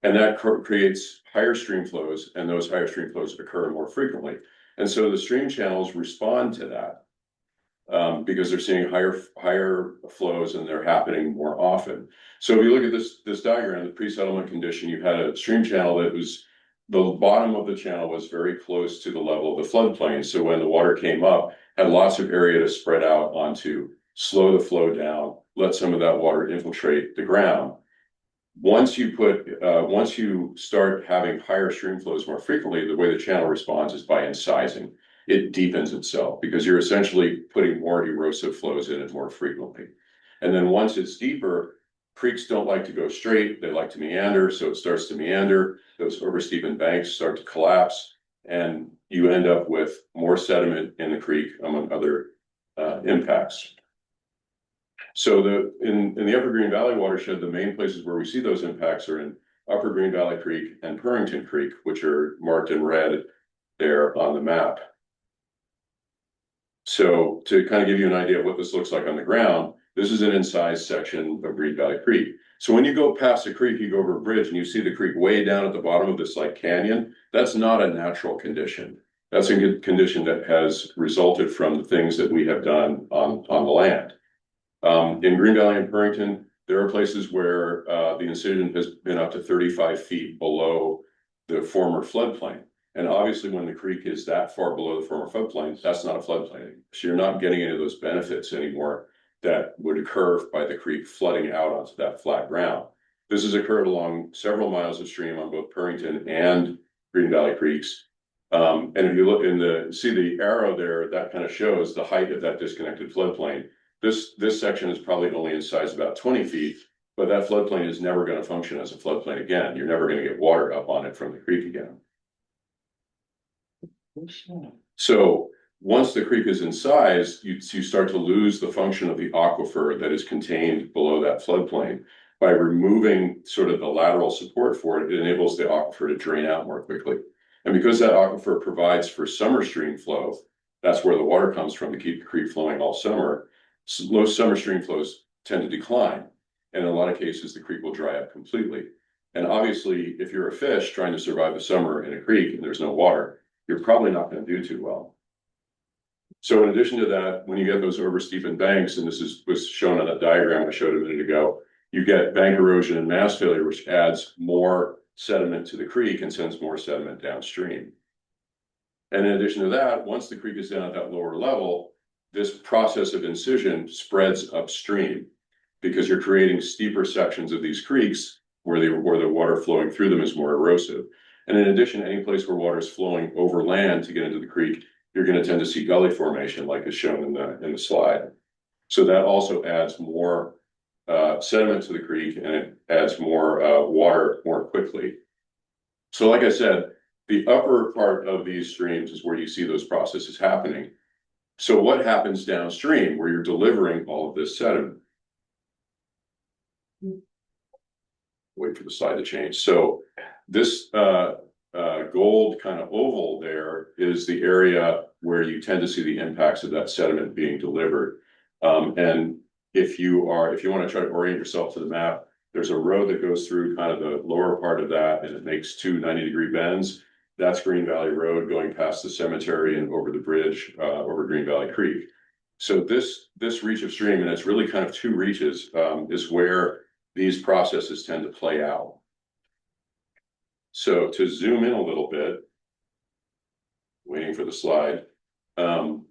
Speaker 14: And that creates higher stream flows, and those higher stream flows occur more frequently. And so the stream channels respond to that because they're seeing higher flows and they're happening more often. So if you look at this diagram, the pre-settlement condition, you had a stream channel that was, the bottom of the channel was very close to the level of the floodplain. So when the water came up, had lots of area to spread out onto, slow the flow down, let some of that water infiltrate the ground. Once you start having higher stream flows more frequently, the way the channel responds is by incising. It deepens itself because you're essentially putting more erosive flows in it more frequently. And then once it's deeper, creeks don't like to go straight, they like to meander, so it starts to meander, those oversteepened banks start to collapse, and you end up with more sediment in the creek, among other impacts. So in the Upper Green Valley watershed, the main places where we see those impacts are in Upper Green Valley Creek and Purrington Creek, which are marked in red there on the map. So to kind of give you an idea of what this looks like on the ground, this is an incised section of Green Valley Creek. So when you go past the creek, you go over a bridge and you see the creek way down at the bottom of this like canyon. That's not a natural condition. That's a condition that has resulted from the things that we have done on the land. In Green Valley and Purrington, there are places where the incision has been up to 35 feet below the former floodplain. And obviously when the creek is that far below the former floodplain, that's not a floodplain. So you're not getting any of those benefits anymore that would occur by the creek flooding out onto that flat ground. This has occurred along several miles of stream on both Purrington and Green Valley Creeks. And if you look see the arrow there, that kind of shows the height of that disconnected floodplain. This section is probably only in size about 20 feet, but that floodplain is never going to function as a floodplain again. You're never going to get water up on it from the creek again. So once the creek is in size, you start to lose the function of the aquifer that is contained below that floodplain. By removing sort of the lateral support for it, it enables the aquifer to drain out more quickly. And because that aquifer provides for summer stream flow, that's where the water comes from to keep the creek flowing all summer. Low summer stream flows tend to decline. And in a lot of cases, the creek will dry up completely. And obviously, if you're a fish trying to survive the summer in a creek and there's no water, you're probably not going to do too well. So in addition to that, when you get those oversteepened banks, and this was shown on that diagram I showed a minute ago, you get bank erosion and mass failure, which adds more sediment to the creek and sends more sediment downstream. And in addition to that, once the creek is down at that lower level, this process of incision spreads upstream because you're creating steeper sections of these creeks where the water flowing through them is more erosive. And in addition, any place where water is flowing over land to get into the creek, you're going to tend to see gully formation like is shown in the slide. So that also adds more sediment to the creek, and it adds more water more quickly. So like I said, the upper part of these streams is where you see those processes happening. So what happens downstream where you're delivering all of this sediment? Wait for the slide to change. So this gold kind of oval there is the area where you tend to see the impacts of that sediment being delivered. And if you want to try to orient yourself to the map, there's a road that goes through kind of the lower part of that, and it makes two 90-degree bends. That's Green Valley Road going past the cemetery and over the bridge over Green Valley Creek. So this reach of stream, and it's really kind of two reaches, is where these processes tend to play out. So to zoom in a little bit, waiting for the slide, you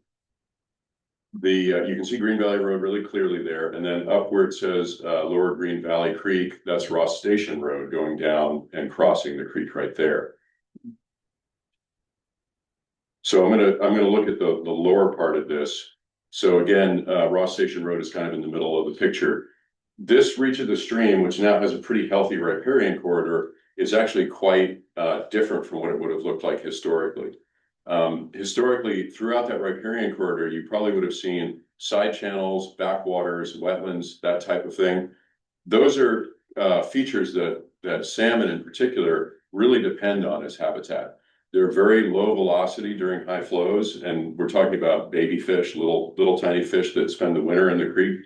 Speaker 14: can see Green Valley Road really clearly there, and then up where it says Lower Green Valley Creek, that's Ross Station Road going down and crossing the creek right there. So I'm gonna look at the lower part of this. So again, Ross Station Road is kind of in the middle of the picture. This reach of the stream, which now has a pretty healthy riparian corridor, is actually quite different from what it would have looked like historically. Historically, throughout that riparian corridor, you probably would have seen side channels, backwaters, wetlands, that type of thing. Those are features that salmon in particular really depend on as habitat. They're very low velocity during high flows, and we're talking about baby fish, little tiny fish that spend the winter in the creek.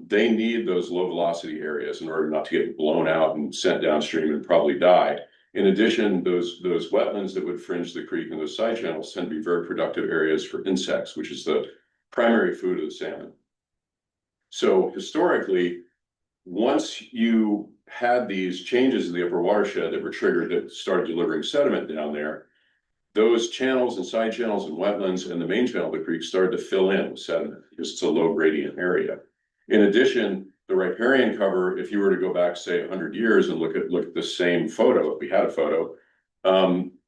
Speaker 14: They need those low velocity areas in order not to get blown out and sent downstream and probably die. In addition, those wetlands that would fringe the creek and those side channels tend to be very productive areas for insects, which is the primary food of the salmon. So historically, once you had these changes in the upper watershed that were triggered that started delivering sediment down there, those channels and side channels and wetlands and the main channel of the creek started to fill in with sediment because it's a low gradient area. In addition, the riparian cover, if you were to go back, say, 100 years and look at the same photo, if we had a photo,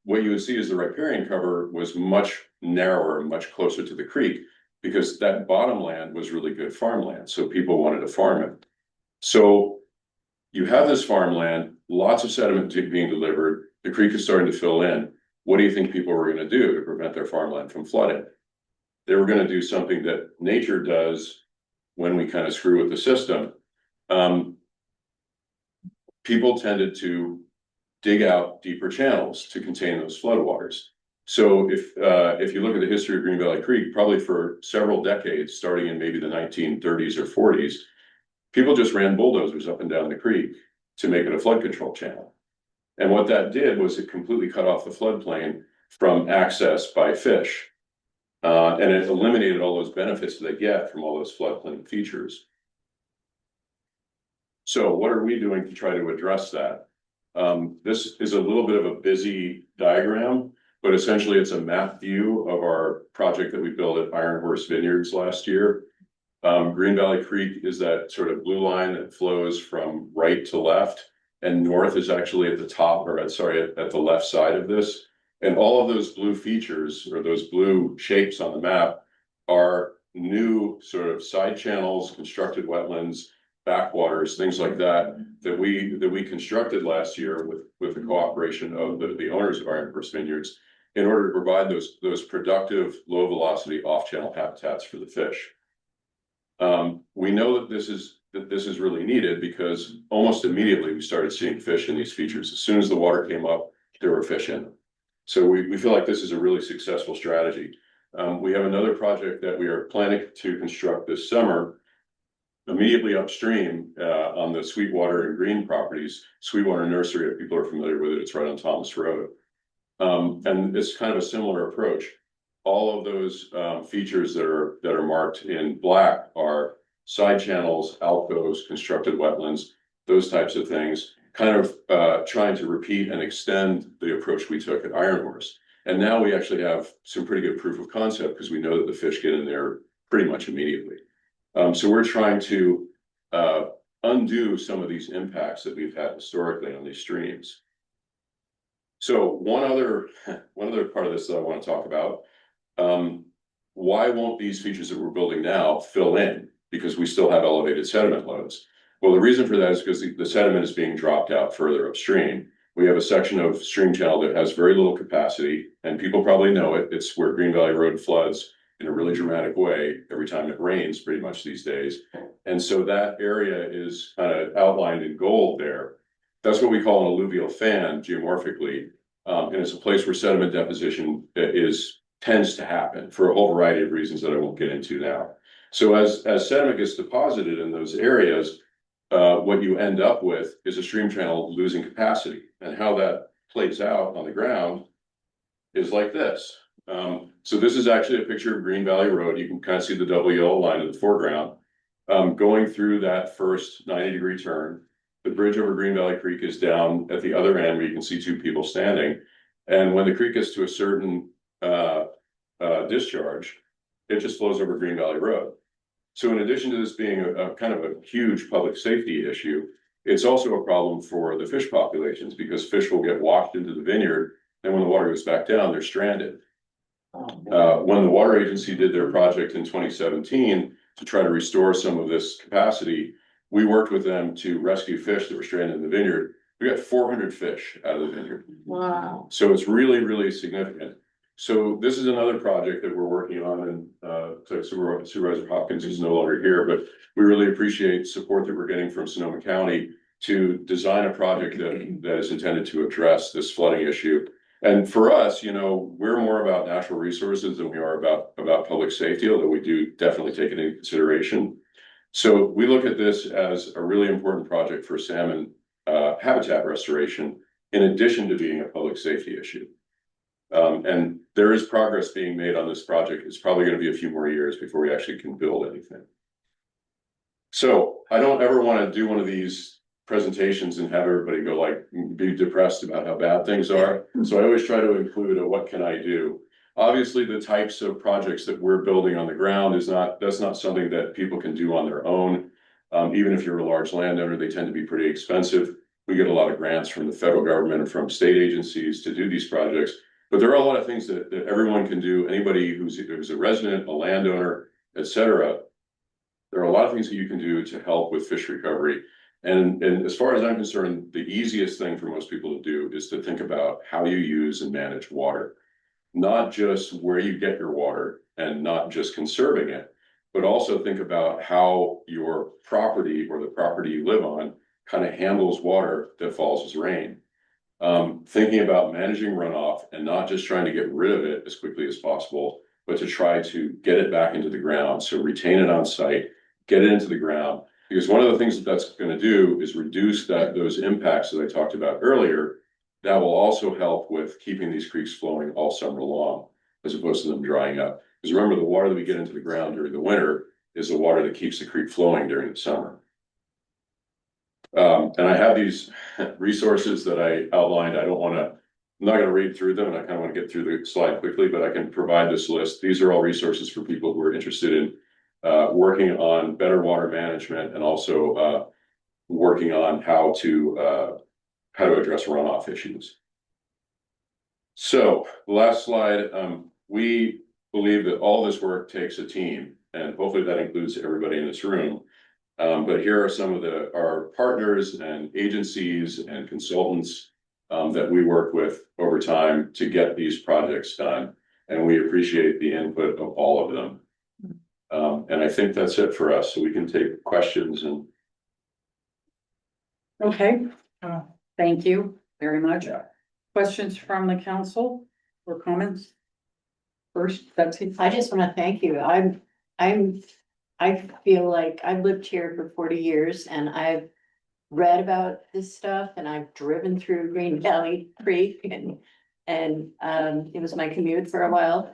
Speaker 14: what you would see is the riparian cover was much narrower and much closer to the creek because that bottom land was really good farmland. So people wanted to farm it. So you have this farmland, lots of sediment being delivered. The creek is starting to fill in. What do you think people were going to do to prevent their farmland from flooding? They were going to do something that nature does when we kind of screw with the system. People tended to dig out deeper channels to contain those floodwaters. So if you look at the history of Green Valley Creek, probably for several decades, starting in maybe the 1930s or 40s, people just ran bulldozers up and down the creek to make it a flood control channel. And what that did was it completely cut off the floodplain from access by fish. And it eliminated all those benefits that they get from all those floodplain features. So what are we doing to try to address that? This is a little bit of a busy diagram, but essentially it's a map view of our project that we built at Iron Horse Vineyards last year. Green Valley Creek is that sort of blue line that flows from right to left, and north is actually at the top, or sorry, at the left side of this. And all of those blue features or those blue shapes on the map are new sort of side channels, constructed wetlands, backwaters, things like that, that we constructed last year with the cooperation of the owners of Iron Horse Vineyards in order to provide those productive, low velocity off-channel habitats for the fish. We know that this is really needed because almost immediately we started seeing fish in these features. As soon as the water came up, there were fish in them. So we feel like this is a really successful strategy. We have another project that we are planning to construct this summer, immediately upstream on the Sweetwater and Green properties. Sweetwater Nursery, if people are familiar with it, it's right on Thomas Road. And it's kind of a similar approach. All of those features that are marked in black are side channels, alcoves, constructed wetlands, those types of things, kind of trying to repeat and extend the approach we took at Iron Horse. And now we actually have some pretty good proof of concept because we know that the fish get in there pretty much immediately. So we're trying to undo some of these impacts that we've had historically on these streams. So one other part of this that I want to talk about, why won't these features that we're building now fill in? Because we still have elevated sediment loads. Well, the reason for that is because the sediment is being dropped out further upstream. We have a section of stream channel that has very little capacity, and people probably know it. It's where Green Valley Road floods in a really dramatic way every time it rains pretty much these days. And so that area is kind of outlined in gold there. That's what we call an alluvial fan geomorphically. And it's a place where sediment deposition tends to happen for a whole variety of reasons that I won't get into now. So as sediment gets deposited in those areas, what you end up with is a stream channel losing capacity. And how that plays out on the ground is like this. So this is actually a picture of Green Valley Road. You can kind of see the double yellow line in the foreground. Going through that first 90-degree turn, the bridge over Green Valley Creek is down at the other end where you can see two people standing. And when the creek gets to a certain discharge, it just flows over Green Valley Road. So in addition to this being a kind of a huge public safety issue, it's also a problem for the fish populations because fish will get washed into the vineyard, and when the water goes back down, they're stranded. When the water agency did their project in 2017 to try to restore some of this capacity, we worked with them to rescue fish that were stranded in the vineyard. We got 400 fish out of the vineyard.
Speaker 2: Wow.
Speaker 14: So it's really, really significant. So this is another project that we're working on, and Supervisor Hopkins is no longer here, but we really appreciate support that we're getting from Sonoma County to design a project that is intended to address this flooding issue. And for us, you know, we're more about natural resources than we are about public safety, although we do definitely take it into consideration. So we look at this as a really important project for salmon habitat restoration, in addition to being a public safety issue. And there is progress being made on this project. It's probably going to be a few more years before we actually can build anything. So I don't ever want to do one of these presentations and have everybody go like, be depressed about how bad things are. So I always try to include a what can I do? Obviously, the types of projects that we're building on the ground that's not something that people can do on their own. Even if you're a large landowner, they tend to be pretty expensive. We get a lot of grants from the federal government and from state agencies to do these projects. But there are a lot of things that everyone can do. Anybody who's a resident, a landowner, etc. There are a lot of things that you can do to help with fish recovery. And as far as I'm concerned, the easiest thing for most people to do is to think about how you use and manage water. Not just where you get your water and not just conserving it, but also think about how your property or the property you live on kind of handles water that falls as rain. Thinking about managing runoff and not just trying to get rid of it as quickly as possible, but to try to get it back into the ground. So retain it on site, get it into the ground, because one of the things that's going to do is reduce those impacts that I talked about earlier. That will also help with keeping these creeks flowing all summer long, as opposed to them drying up. Because remember, the water that we get into the ground during the winter is the water that keeps the creek flowing during the summer. And I have these resources that I outlined. I'm not going to read through them, and I kind of want to get through the slide quickly, but I can provide this list. These are all resources for people who are interested in working on better water management and also working on how to address runoff issues. So the last slide, we believe that all this work takes a team, and hopefully that includes everybody in this room. But here are some of our partners and agencies and consultants that we work with over time to get these projects done. And we appreciate the input of all of them. And I think that's it for us. So we can take questions and.
Speaker 1: Okay, thank you very much. Questions from the council or comments? First, Betsy.
Speaker 2: I just want to thank you. I feel like I've lived here for 40 years and I've read about this stuff and I've driven through Green Valley Creek and it was my commute for a while.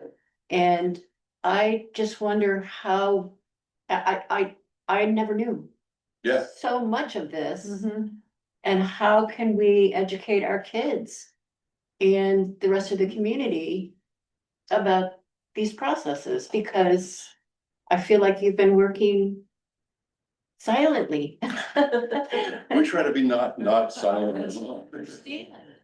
Speaker 2: And I just wonder how I never knew so much of this. And how can we educate our kids and the rest of the community about these processes? Because I feel like you've been working silently.
Speaker 14: We try to be not silent.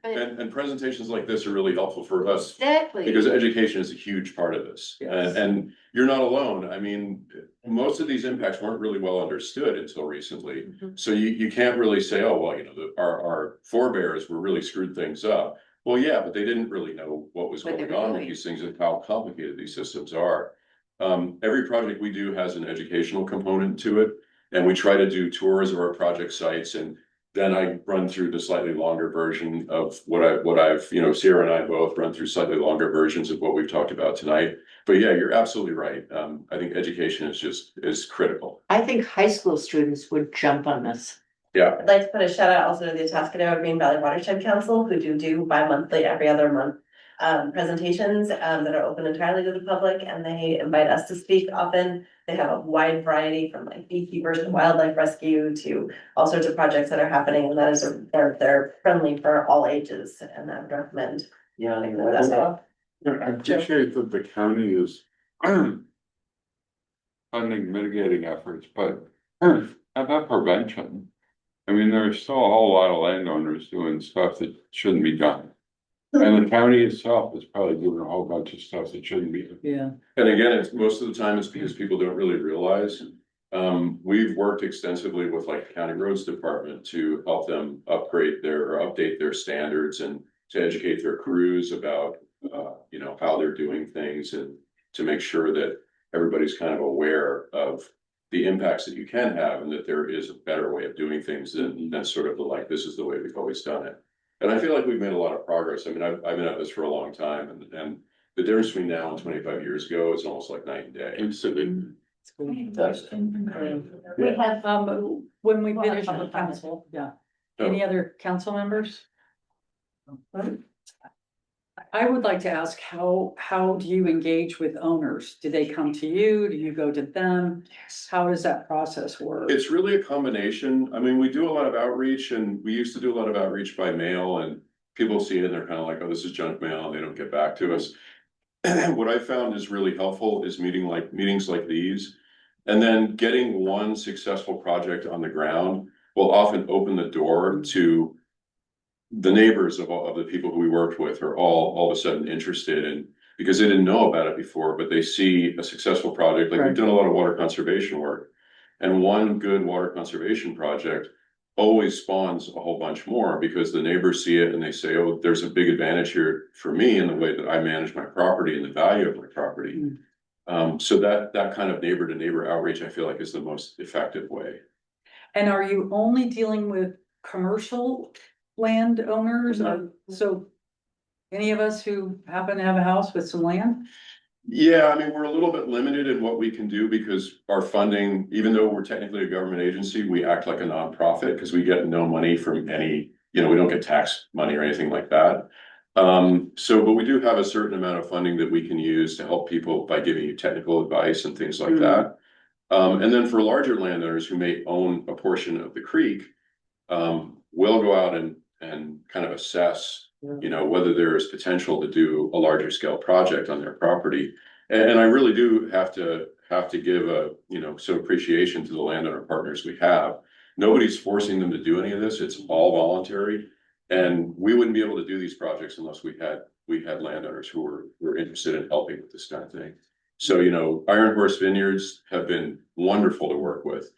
Speaker 14: And presentations like this are really helpful for us.
Speaker 2: Exactly.
Speaker 14: Because education is a huge part of this.
Speaker 1: Yes.
Speaker 14: And you're not alone. I mean, most of these impacts weren't really well understood until recently. So you can't really say, oh, well, you know, our forebears were really screwed things up. Well, yeah, but they didn't really know what was going on with these things and how complicated these systems are. Every project we do has an educational component to it. And we try to do tours of our project sites, and then I run through the slightly longer version of what I've, you know, Sierra and I both run through slightly longer versions of what we've talked about tonight. But yeah, you're absolutely right. I think education is critical.
Speaker 2: I think high school students would jump on this.
Speaker 14: Yeah.
Speaker 13: I'd like to put a shout out also to the Atascadero Green Valley Watershed Council, who do bi-monthly, every other month, presentations that are open entirely to the public, and they invite us to speak often. They have a wide variety from like beekeepers to wildlife rescue to all sorts of projects that are happening, and that is they're friendly for all ages, and I would recommend.
Speaker 5: Yeah, I appreciate that the county is funding mitigating efforts, but how about prevention? I mean, there's still a whole lot of landowners doing stuff that shouldn't be done. And the county itself is probably doing a whole bunch of stuff that shouldn't be.
Speaker 1: Yeah.
Speaker 14: And again, it's most of the time it's because people don't really realize. We've worked extensively with like the county roads department to help them upgrade or update their standards and to educate their crews about, you know, how they're doing things and to make sure that everybody's kind of aware of the impacts that you can have and that there is a better way of doing things than sort of the like, this is the way we've always done it. And I feel like we've made a lot of progress. I mean, I've been at this for a long time and the difference between now and 25 years ago is almost like night and day.
Speaker 2: We have,
Speaker 1: When we finish on the council, yeah. Any other council members? I would like to ask, how do you engage with owners? Do they come to you? Do you go to them? How does that process work?
Speaker 14: It's really a combination. I mean, we do a lot of outreach and we used to do a lot of outreach by mail and people see it and they're kind of like, oh, this is junk mail and they don't get back to us. What I found is really helpful is meetings like these. And then getting one successful project on the ground will often open the door to the neighbors of all of the people who we worked with are all of a sudden interested in, because they didn't know about it before, but they see a successful project. Like we've done a lot of water conservation work, and one good water conservation project always spawns a whole bunch more because the neighbors see it and they say, oh, there's a big advantage here for me in the way that I manage my property and the value of my property. So that kind of neighbor to neighbor outreach, I feel like is the most effective way.
Speaker 1: And are you only dealing with commercial landowners? So any of us who happen to have a house with some land?
Speaker 14: Yeah, I mean, we're a little bit limited in what we can do because our funding, even though we're technically a government agency, we act like a nonprofit because we get no money from any, you know, we don't get tax money or anything like that. But we do have a certain amount of funding that we can use to help people by giving you technical advice and things like that. And then for larger landowners who may own a portion of the creek, we'll go out and kind of assess, you know, whether there is potential to do a larger scale project on their property. And I really do have to give a, you know, some appreciation to the landowner partners we have. Nobody's forcing them to do any of this. It's all voluntary. And we wouldn't be able to do these projects unless we had landowners who were interested in helping with this kind of thing. So, you know, Iron Horse Vineyards have been wonderful to work with.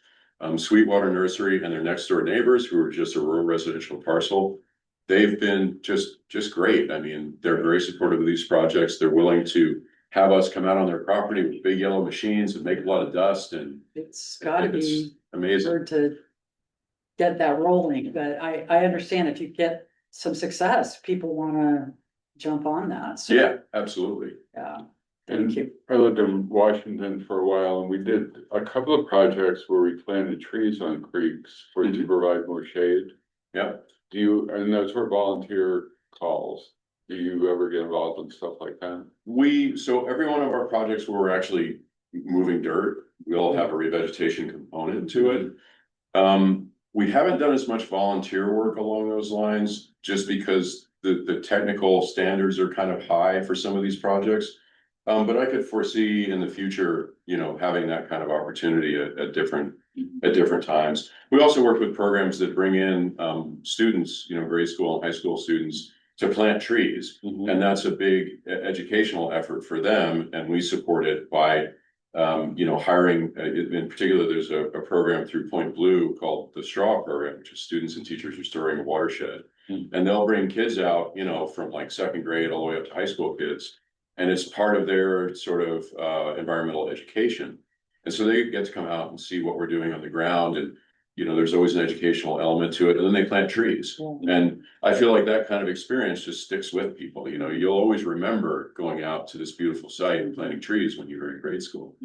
Speaker 14: Sweetwater Nursery and their next door neighbors, who are just a rural residential parcel, they've been just great. I mean, they're very supportive of these projects. They're willing to have us come out on their property with big yellow machines and make a lot of dust, and
Speaker 1: It's gotta be
Speaker 14: amazing
Speaker 1: hard to get that rolling, but I understand if you get some success, people wanna jump on that. So,
Speaker 14: Yeah, absolutely.
Speaker 1: yeah.
Speaker 5: And
Speaker 1: Thank you.
Speaker 5: I lived in Washington for a while and we did a couple of projects where we planted trees on creeks to provide more shade.
Speaker 14: Yeah.
Speaker 5: And those were volunteer calls. Do you ever get involved in stuff like that?
Speaker 14: So every one of our projects where we're actually moving dirt, we'll have a revegetation component to it. We haven't done as much volunteer work along those lines, just because the technical standards are kind of high for some of these projects. But I could foresee in the future, you know, having that kind of opportunity at different times. We also work with programs that bring in students, you know, grade school and high school students to plant trees. And that's a big educational effort for them. And we support it by, you know, hiring, in particular, there's a program through Point Blue called the Straw Program, which is students and teachers restoring a watershed. And they'll bring kids out, you know, from like second grade all the way up to high school kids. And it's part of their sort of environmental education. And so they get to come out and see what we're doing on the ground. And, you know, there's always an educational element to it. And then they plant trees. And I feel like that kind of experience just sticks with people. You know, you'll always remember going out to this beautiful site and planting trees when you were in grade school.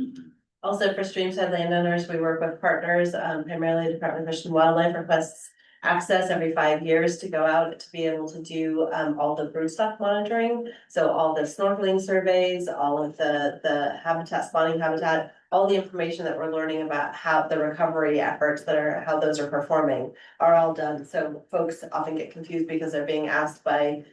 Speaker 13: Also for streamside landowners, we work with partners, primarily Department of Fish and Wildlife requests access every 5 years to go out to be able to do all the broodstock monitoring. So all the snorkeling surveys, all of the habitat, spawning habitat, all the information that we're learning about how the recovery efforts how those are performing are all done. So folks often get confused because they're being asked by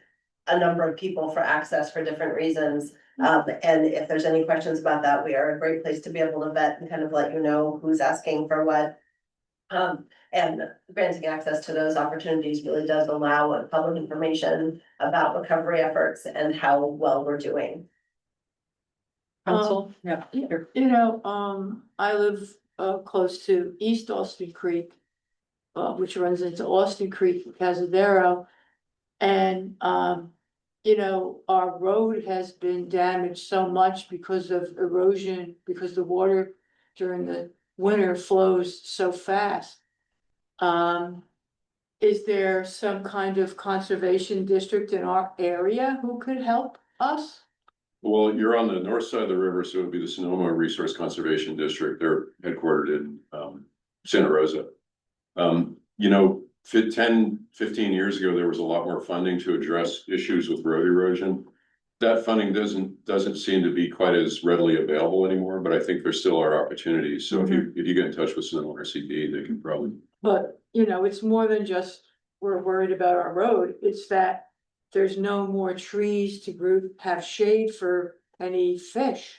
Speaker 13: a number of people for access for different reasons. And if there's any questions about that, we are a great place to be able to vet and kind of let you know who's asking for what. And granting access to those opportunities really does allow public information about recovery efforts and how well we're doing.
Speaker 1: Council, yeah. Here.
Speaker 15: You know, I live close to East Austin Creek, which runs into Austin Creek, Cazadero. And you know, our road has been damaged so much because of erosion, because the water during the winter flows so fast. Is there some kind of conservation district in our area who could help us?
Speaker 14: Well, you're on the north side of the river, so it would be the Sonoma Resource Conservation District. They're headquartered in Santa Rosa. You know, 10, 15 years ago, there was a lot more funding to address issues with road erosion. That funding doesn't seem to be quite as readily available anymore, but I think there still are opportunities. So if you get in touch with Sonoma RCD, they can probably.
Speaker 15: But, you know, it's more than just we're worried about our road. It's that there's no more trees to have shade for any fish.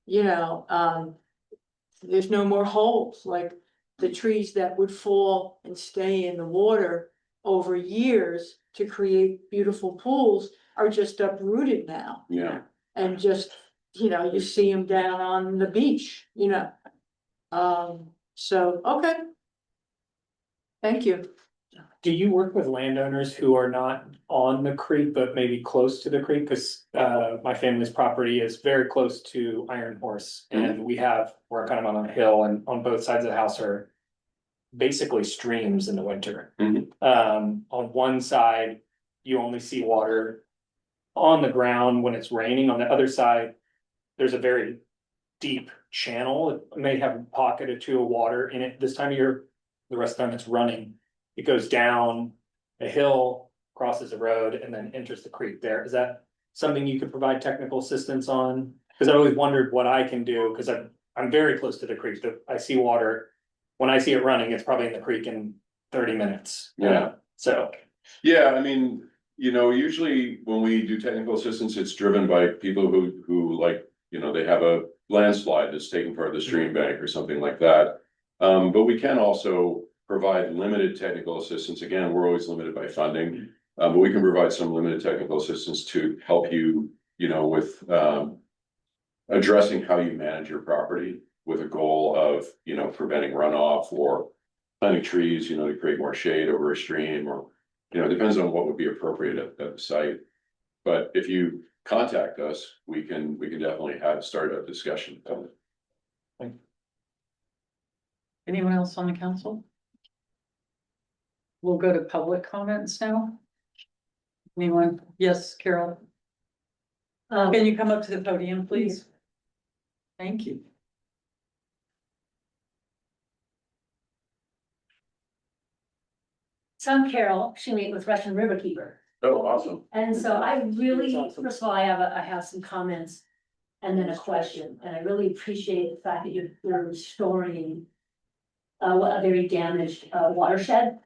Speaker 15: You know, there's no more holes, like the trees that would fall and stay in the water over years to create beautiful pools are just uprooted now.
Speaker 14: Yeah.
Speaker 15: And just, you know, you see them down on the beach, you know. So, okay. Thank you.
Speaker 16: Do you work with landowners who are not on the creek, but maybe close to the creek? Because my family's property is very close to Iron Horse, and we're kind of on a hill, and on both sides of the house are basically streams in the winter. On one side, you only see water on the ground when it's raining. On the other side, there's a very deep channel. It may have a pocket or two of water in it this time of year. The rest of the time it's running. It goes down a hill, crosses a road, and then enters the creek there. Is that something you could provide technical assistance on? Because I always wondered what I can do, because I'm very close to the creek. I see water. When I see it running, it's probably in the creek in 30 minutes.
Speaker 14: Yeah.
Speaker 16: So.
Speaker 14: Yeah, I mean, you know, usually when we do technical assistance, it's driven by people who like, you know, they have a landslide that's taking part of the stream bank or something like that. But we can also provide limited technical assistance. Again, we're always limited by funding, but we can provide some limited technical assistance to help you, you know, with addressing how you manage your property with a goal of, you know, preventing runoff or planting trees, you know, to create more shade over a stream, or, you know, it depends on what would be appropriate at the site. But if you contact us, we can definitely start a discussion.
Speaker 1: Anyone else on the council? We'll go to public comments now. Anyone? Yes, Carol. Can you come up to the podium, please? Thank you.
Speaker 17: So I'm Carol, she made with Russian Riverkeeper.
Speaker 14: Oh, awesome.
Speaker 17: And so I really, first of all, I have some comments and then a question, and I really appreciate the fact that you're restoring a very damaged watershed.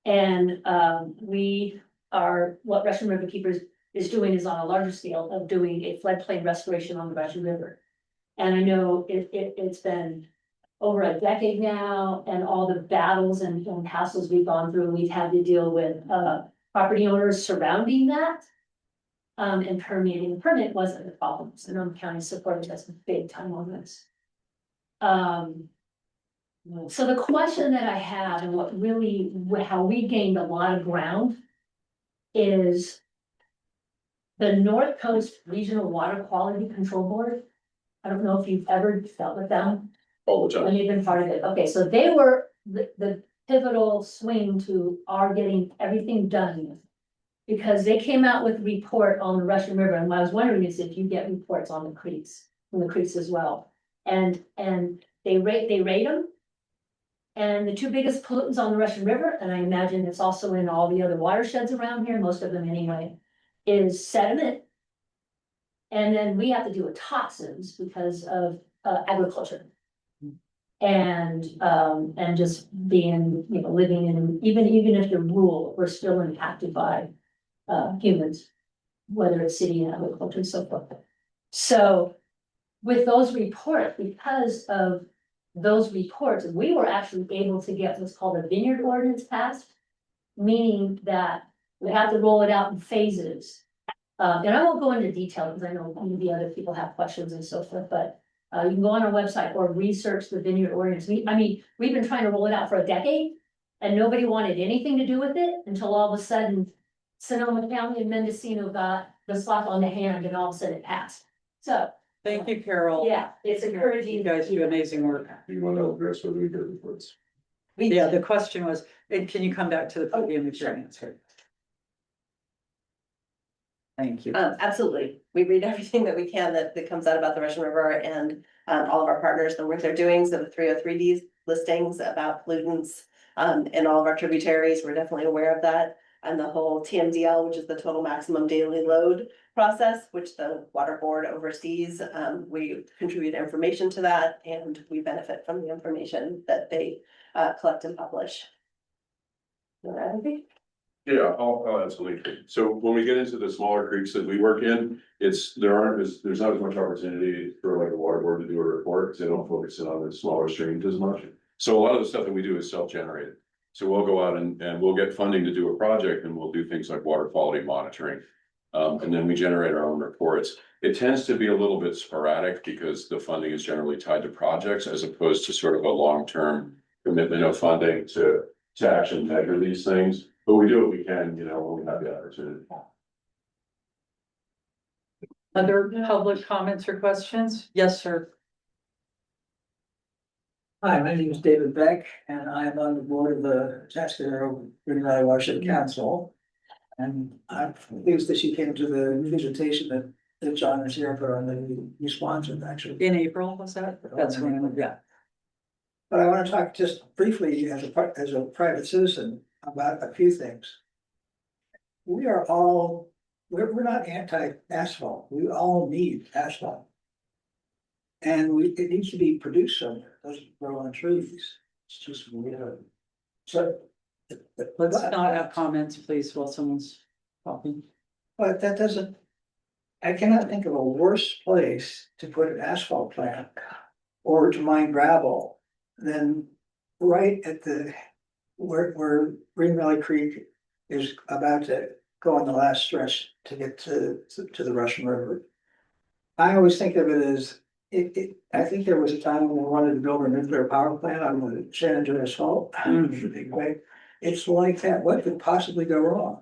Speaker 17: And what Russian Riverkeeper is doing is on a larger scale of doing a floodplain restoration on the Russian River. And I know it's been over a decade now, and all the battles and hassles we've gone through, we've had to deal with property owners surrounding that. And permitting. The permit wasn't the problem. Sonoma County supported us big time on this. So the question that I have, and how we gained a lot of ground, is the North Coast Regional Water Quality Control Board. I don't know if you've ever dealt with them.
Speaker 14: All the time.
Speaker 17: When you've been part of it. Okay, so they were the pivotal swing to our getting everything done. Because they came out with a report on the Russian River, and what I was wondering is if you get reports on the creeks, from the creeks as well. And they rate them. And the two biggest pollutants on the Russian River, and I imagine it's also in all the other watersheds around here, most of them anyway, is sediment. And then we have to deal with toxins because of agriculture. And just being, you know, living in, even if you're rural, we're still impacted by humans, whether it's city and agriculture and so forth. So with those reports, because of those reports, we were actually able to get what's called a vineyard ordinance passed. Meaning that we have to roll it out in phases. And I won't go into detail because I know maybe other people have questions and so forth, but you can go on our website or research the vineyard ordinance. We've been trying to roll it out for a decade and nobody wanted anything to do with it until all of a sudden Sonoma County and Mendocino got the slap on the hand and all of a sudden it passed. So.
Speaker 1: Thank you, Carol.
Speaker 17: Yeah, it's encouraging.
Speaker 1: You guys do amazing work.
Speaker 5: You want to address whether we get reports?
Speaker 1: Yeah, the question was, and can you come back to the podium if you're answered? Thank you.
Speaker 13: Absolutely. We read everything that we can that comes out about the Russian River and all of our partners, the work they're doing. So the 303D listings about pollutants in all of our tributaries, we're definitely aware of that. And the whole TMDL, which is the total maximum daily load process, which the water board oversees. We contribute information to that and we benefit from the information that they collect and publish. You want to add anything?
Speaker 14: Yeah, I'll add something. So when we get into the smaller creeks that we work in, there's not as much opportunity for like a water board to do a report because they don't focus in on the smaller streams as much. So a lot of the stuff that we do is self-generated. So we'll go out and we'll get funding to do a project and we'll do things like water quality monitoring. And then we generate our own reports. It tends to be a little bit sporadic because the funding is generally tied to projects as opposed to sort of a long-term commitment of funding to actually measure these things. But we do what we can, when we have the opportunity.
Speaker 1: Other public comments or questions? Yes, sir.
Speaker 18: Hi, my name is David Beck, and I'm on the board of the Tascadero Green Valley Watershed Council. And I'm pleased that you came to the presentation that John is here for on the you sponsored actually.
Speaker 1: In April, was that? That's when, yeah.
Speaker 18: But I want to talk just briefly as a private citizen about a few things. We're not anti-asphalt. We all need asphalt. And it needs to be produced somewhere. It doesn't grow on trees. It's just weird. So.
Speaker 1: Let's not have comments, please, while someone's talking.
Speaker 18: But that doesn't, I cannot think of a worse place to put an asphalt plant or to mine gravel than right at where Green Valley Creek is about to go on the last stretch to get to the Russian River. I always think of it as, I think there was a time when we wanted to build a nuclear power plant on the San Andreas Fault. It's like that. What could possibly go wrong?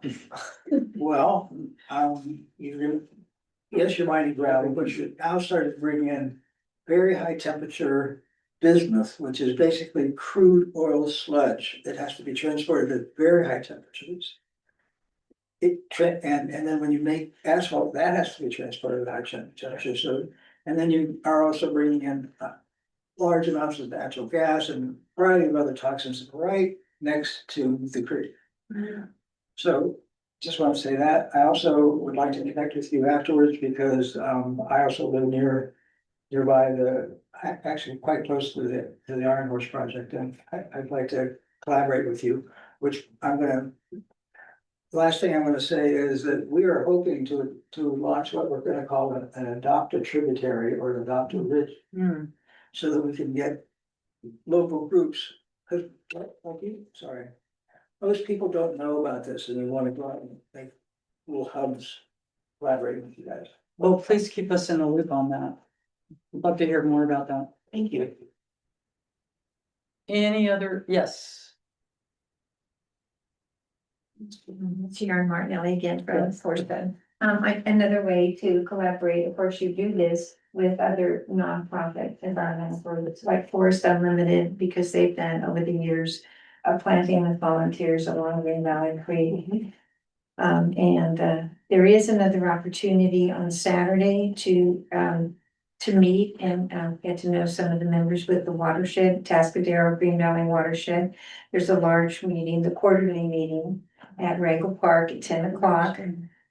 Speaker 18: Well, yes, you're mining gravel, but you now started bringing in very high temperature bismuth, which is basically crude oil sludge that has to be transported at very high temperatures. And then when you make asphalt, that has to be transported at high temperatures. So, and then you are also bringing in large amounts of natural gas and a variety of other toxins right next to the creek. So just want to say that. I also would like to connect with you afterwards because I also live nearby actually quite close to the Iron Horse project, and I'd like to collaborate with you, which the last thing I'm gonna say is that we are hoping to launch what we're gonna call an adopt a tributary or an adopt a ridge. So that we can get local groups, because most people don't know about this and they want to go out and make little hubs collaborating with you guys.
Speaker 1: Well, please keep us in the loop on that. I'd love to hear more about that.
Speaker 13: Thank you.
Speaker 1: Any other, yes.
Speaker 11: It's Sharon Martinelli again from Forestville. Another way to collaborate, of course, you do this with other nonprofit environmental groups like Forest Unlimited, because they've done over the years planting with volunteers along Green Valley Creek. There is another opportunity on Saturday to meet and get to know some of the members with the watershed, Tascadero Green Valley Watershed. There's a large meeting, the quarterly meeting at Regal Park at 10 o'clock,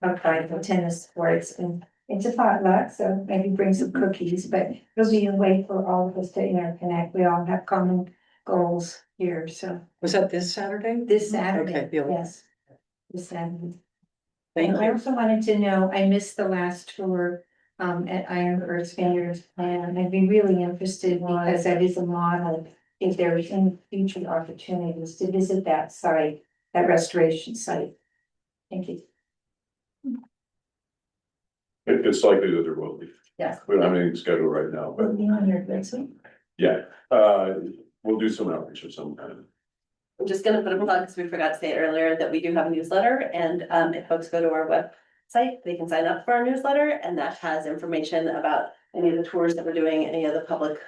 Speaker 11: applied for tennis courts, and it's a potluck, so maybe bring some cookies, but it'll be a way for all of us to interconnect. We all have common goals here, so.
Speaker 1: Was that this Saturday?
Speaker 11: This Saturday,
Speaker 1: Okay,
Speaker 11: yes, this Saturday.
Speaker 1: Thank
Speaker 11: And I
Speaker 1: you.
Speaker 11: also wanted to know, I missed the last tour at Iron Earth Standards Plan. I'd be really interested because that is a model. If there is any future opportunities to visit that site, that restoration site. Thank you.
Speaker 14: It's likely that there will be.
Speaker 11: Yes.
Speaker 14: We don't have anything scheduled right now, but
Speaker 11: Be on your website.
Speaker 14: yeah, we'll do some outreach of some kind.
Speaker 13: I'm just gonna put a plug, because we forgot to say earlier, that we do have a newsletter, and if folks go to our website, they can sign up for our newsletter, and that has information about any of the tours that we're doing, any of the public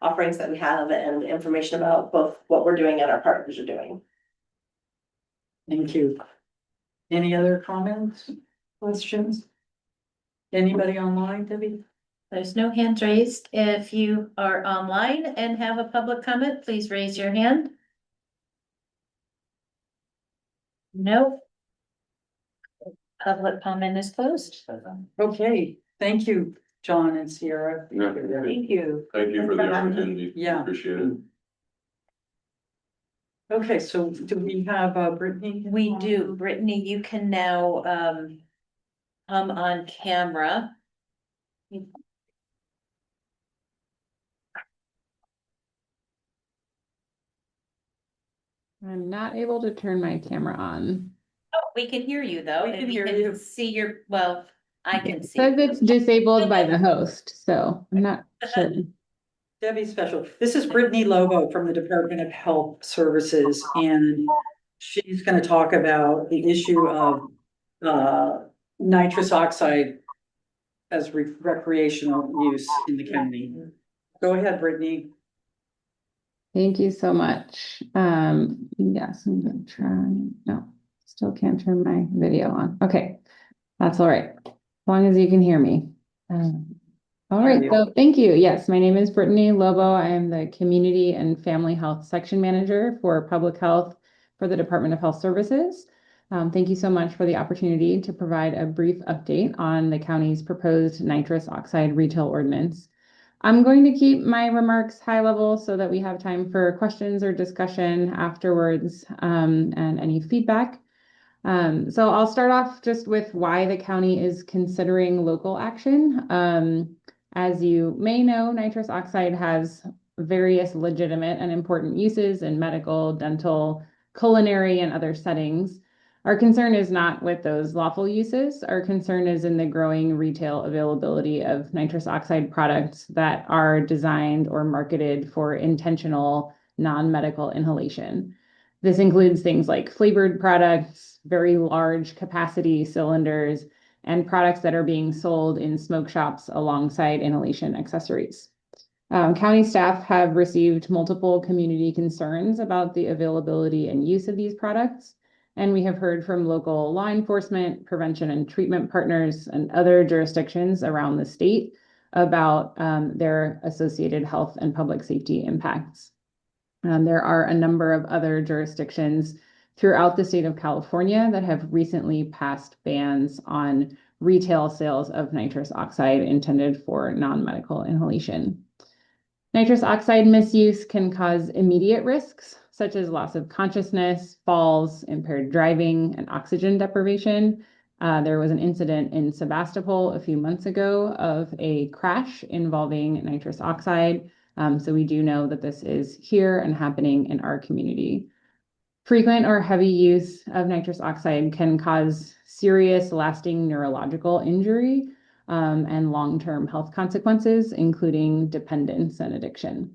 Speaker 13: offerings that we have, and information about both what we're doing and our partners are doing.
Speaker 1: Thank you. Any other comments, questions? Anybody online, Debbie?
Speaker 8: There's no hands raised. If you are online and have a public comment, please raise your hand. No. Public comment is closed.
Speaker 1: Okay, thank you, John and Sierra.
Speaker 5: Yeah.
Speaker 1: Thank you.
Speaker 14: Thank you for the opportunity.
Speaker 1: Yeah.
Speaker 14: Appreciate it.
Speaker 1: Okay, so do we have Brittany?
Speaker 8: We do. Brittany, you can now come on camera.
Speaker 19: I'm not able to turn my camera on.
Speaker 8: Oh, we can hear you though.
Speaker 1: We
Speaker 8: and
Speaker 1: can
Speaker 8: we
Speaker 1: hear
Speaker 8: can
Speaker 1: you.
Speaker 8: see your, well, I can
Speaker 19: It
Speaker 8: see.
Speaker 19: says it's disabled by the host, so I'm not sure.
Speaker 1: Debbie Special. This is Brittany Lobo from the Department of Health Services, and she's going to talk about the issue of nitrous oxide as recreational use in the county. Go ahead, Brittany.
Speaker 19: Thank you so much. Yes, I'm gonna try. No, still can't turn my video on. Okay, that's all right. As long as you can hear me. All right, so thank you. Yes, my name is Brittany Lobo. I am the Community and Family Health Section Manager for Public Health for the Department of Health Services. Thank you so much for the opportunity to provide a brief update on the county's proposed nitrous oxide retail ordinance. I'm going to keep my remarks high level so that we have time for questions or discussion afterwards, and any feedback. So I'll start off just with why the county is considering local action. As you may know, nitrous oxide has various legitimate and important uses in medical, dental, culinary, and other settings. Our concern is not with those lawful uses. Our concern is in the growing retail availability of nitrous oxide products that are designed or marketed for intentional non-medical inhalation. This includes things like flavored products, very large capacity cylinders, and products that are being sold in smoke shops alongside inhalation accessories. County staff have received multiple community concerns about the availability and use of these products. And we have heard from local law enforcement, prevention and treatment partners, and other jurisdictions around the state about their associated health and public safety impacts. There are a number of other jurisdictions throughout the state of California that have recently passed bans on retail sales of nitrous oxide intended for non-medical inhalation. Nitrous oxide misuse can cause immediate risks, such as loss of consciousness, falls, impaired driving, and oxygen deprivation. There was an incident in Sebastopol a few months ago of a crash involving nitrous oxide. So we do know that this is here and happening in our community. Frequent or heavy use of nitrous oxide can cause serious, lasting neurological injury, and long-term health consequences, including dependence and addiction.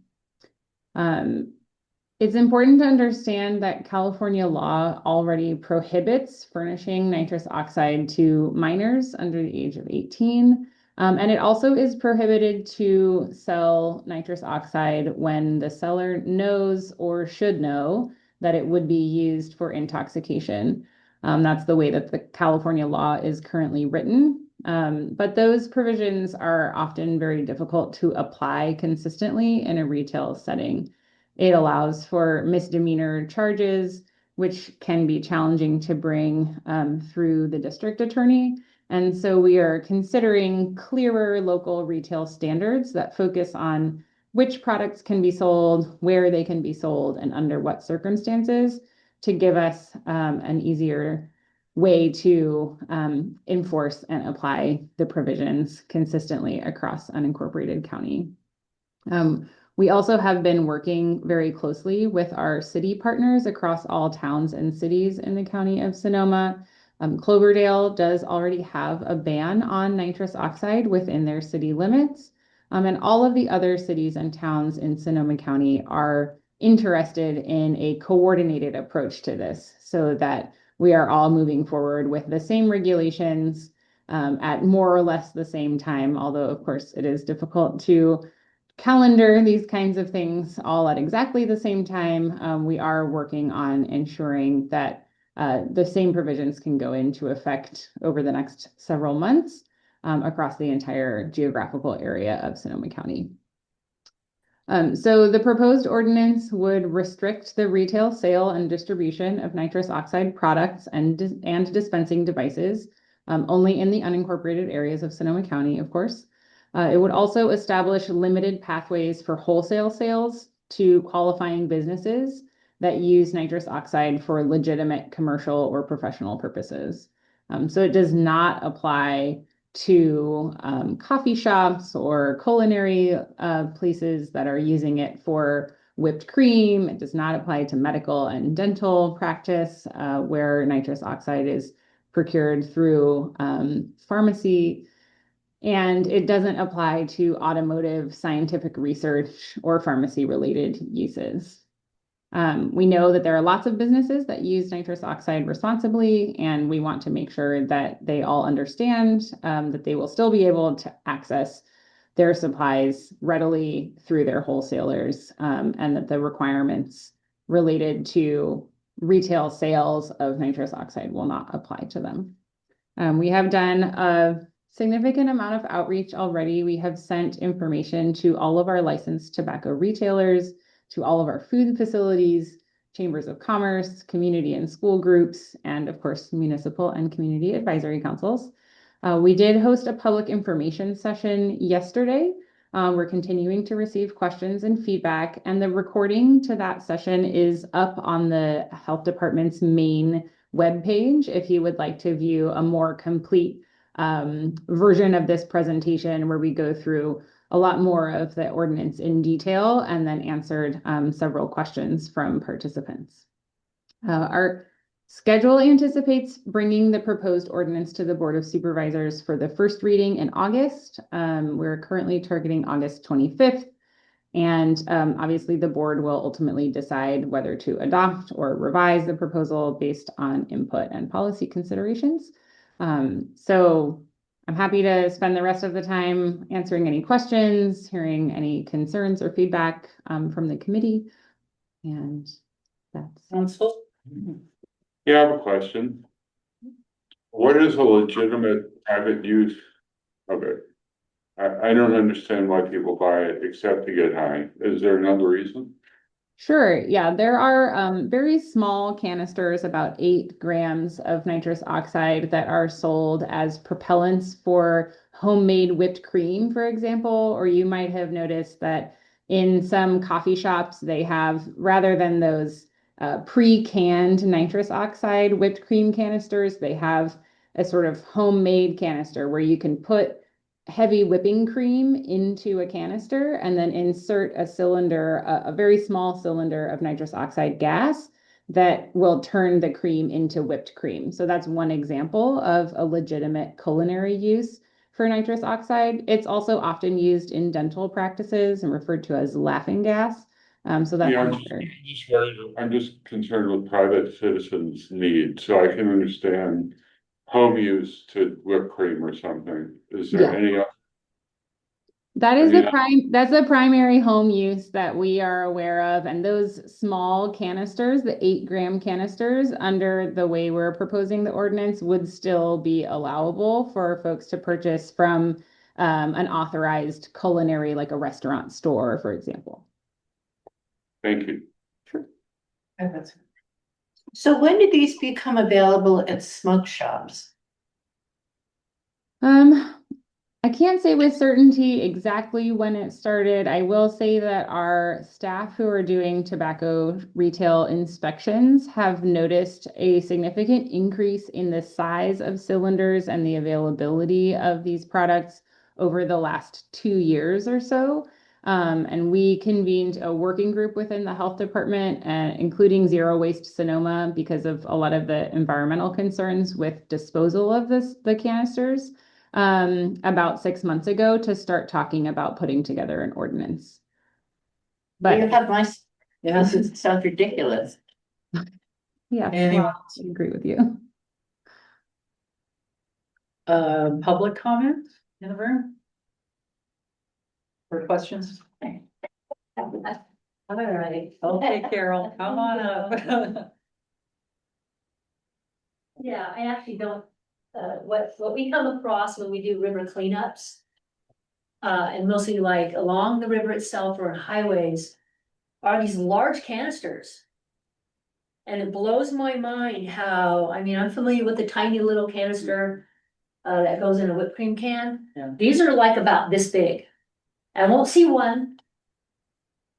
Speaker 19: It's important to understand that California law already prohibits furnishing nitrous oxide to minors under the age of 18. And it also is prohibited to sell nitrous oxide when the seller knows or should know that it would be used for intoxication. That's the way that the California law is currently written. But those provisions are often very difficult to apply consistently in a retail setting. It allows for misdemeanor charges, which can be challenging to bring through the district attorney. And so we are considering clearer local retail standards that focus on which products can be sold, where they can be sold, and under what circumstances to give us an easier way to enforce and apply the provisions consistently across unincorporated county. We also have been working very closely with our city partners across all towns and cities in the county of Sonoma. Cloverdale does already have a ban on nitrous oxide within their city limits. And all of the other cities and towns in Sonoma County are interested in a coordinated approach to this so that we are all moving forward with the same regulations at more or less the same time, although of course it is difficult to calendar these kinds of things all at exactly the same time. We are working on ensuring that the same provisions can go into effect over the next several months across the entire geographical area of Sonoma County. So the proposed ordinance would restrict the retail sale and distribution of nitrous oxide products and dispensing devices only in the unincorporated areas of Sonoma County, of course. It would also establish limited pathways for wholesale sales to qualifying businesses that use nitrous oxide for legitimate commercial or professional purposes. So it does not apply to coffee shops or culinary places that are using it for whipped cream. It does not apply to medical and dental practice where nitrous oxide is procured through pharmacy. And it doesn't apply to automotive, scientific research, or pharmacy-related uses. We know that there are lots of businesses that use nitrous oxide responsibly, and we want to make sure that they all understand that they will still be able to access their supplies readily through their wholesalers, and that the requirements related to retail sales of nitrous oxide will not apply to them. We have done a significant amount of outreach already. We have sent information to all of our licensed tobacco retailers, to all of our food facilities, chambers of commerce, community and school groups, and of course, municipal and community advisory councils. We did host a public information session yesterday. We're continuing to receive questions and feedback, and the recording to that session is up on the health department's main webpage if you would like to view a more complete version of this presentation where we go through a lot more of the ordinance in detail and then answered several questions from participants. Our schedule anticipates bringing the proposed ordinance to the Board of Supervisors for the first reading in August. We're currently targeting August 25th. And obviously the board will ultimately decide whether to adopt or revise the proposal based on input and policy considerations. So I'm happy to spend the rest of the time answering any questions, hearing any concerns or feedback from the committee. And that's
Speaker 1: Council?
Speaker 5: Yeah, I have a question. What is a legitimate private use of it? I don't understand why people buy it except to get high. Is there another reason?
Speaker 19: Sure. Yeah, there are very small canisters, about 8 grams of nitrous oxide, that are sold as propellants for homemade whipped cream, for example. Or you might have noticed that in some coffee shops, they have, rather than those pre-canned nitrous oxide whipped cream canisters, they have a sort of homemade canister where you can put heavy whipping cream into a canister and then insert a cylinder, a very small cylinder of nitrous oxide gas that will turn the cream into whipped cream. So that's one example of a legitimate culinary use for nitrous oxide. It's also often used in dental practices and referred to as laughing gas. So that's
Speaker 5: Yeah, I'm just concerned with private citizens' needs, so I can understand home use to whipped cream or something. Is there any?
Speaker 19: That's the primary home use that we are aware of. And those small canisters, the 8-gram canisters, under the way we're proposing the ordinance, would still be allowable for folks to purchase from an authorized culinary, like a restaurant store, for example.
Speaker 5: Thank you.
Speaker 19: Sure.
Speaker 2: So when did these become available at smoke shops?
Speaker 19: I can't say with certainty exactly when it started. I will say that our staff who are doing tobacco retail inspections have noticed a significant increase in the size of cylinders and the availability of these products over the last 2 years or so. And we convened a working group within the health department, including Zero Waste Sonoma, because of a lot of the environmental concerns with disposal of the canisters, about 6 months ago to start talking about putting together an ordinance.
Speaker 2: You
Speaker 19: But
Speaker 2: have my, yes, it sounds ridiculous.
Speaker 19: yeah,
Speaker 1: Anyone
Speaker 19: well, I agree with you.
Speaker 1: Public comment in the room? Or questions?
Speaker 17: All right.
Speaker 1: Okay, Carol, come on up.
Speaker 17: Yeah, I actually don't, what we come across when we do river cleanups. And mostly like along the river itself or on highways, are these large canisters. And it blows my mind how, I mean, I'm familiar with the tiny little canister. That goes in a whipped cream can.
Speaker 1: Yeah.
Speaker 17: These are like about this big. I won't see one.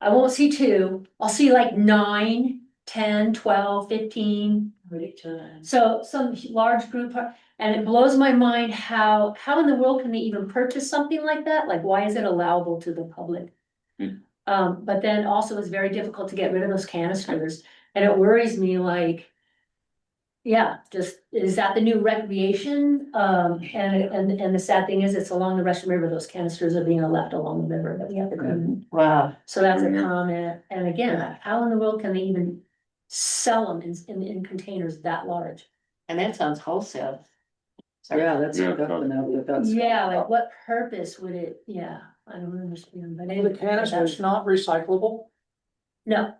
Speaker 17: I won't see two. I'll see like 9, 10, 12, 15. So some large group, and it blows my mind how in the world can they even purchase something like that? Like, why is it allowable to the public? But then also it's very difficult to get rid of those canisters, and it worries me like, yeah, just, is that the new recreation? And the sad thing is, it's along the Russian River, those canisters are being left along the river that we have to clean.
Speaker 2: Wow.
Speaker 17: So that's a comment, and again, how in the world can they even sell them in containers that large?
Speaker 2: And that sounds wholesale.
Speaker 1: Yeah, that's
Speaker 5: Yeah,
Speaker 1: definitely, that's.
Speaker 17: Yeah, like what purpose would it, yeah, I don't understand, but
Speaker 6: The
Speaker 17: anyway.
Speaker 6: canister's not recyclable?
Speaker 17: No,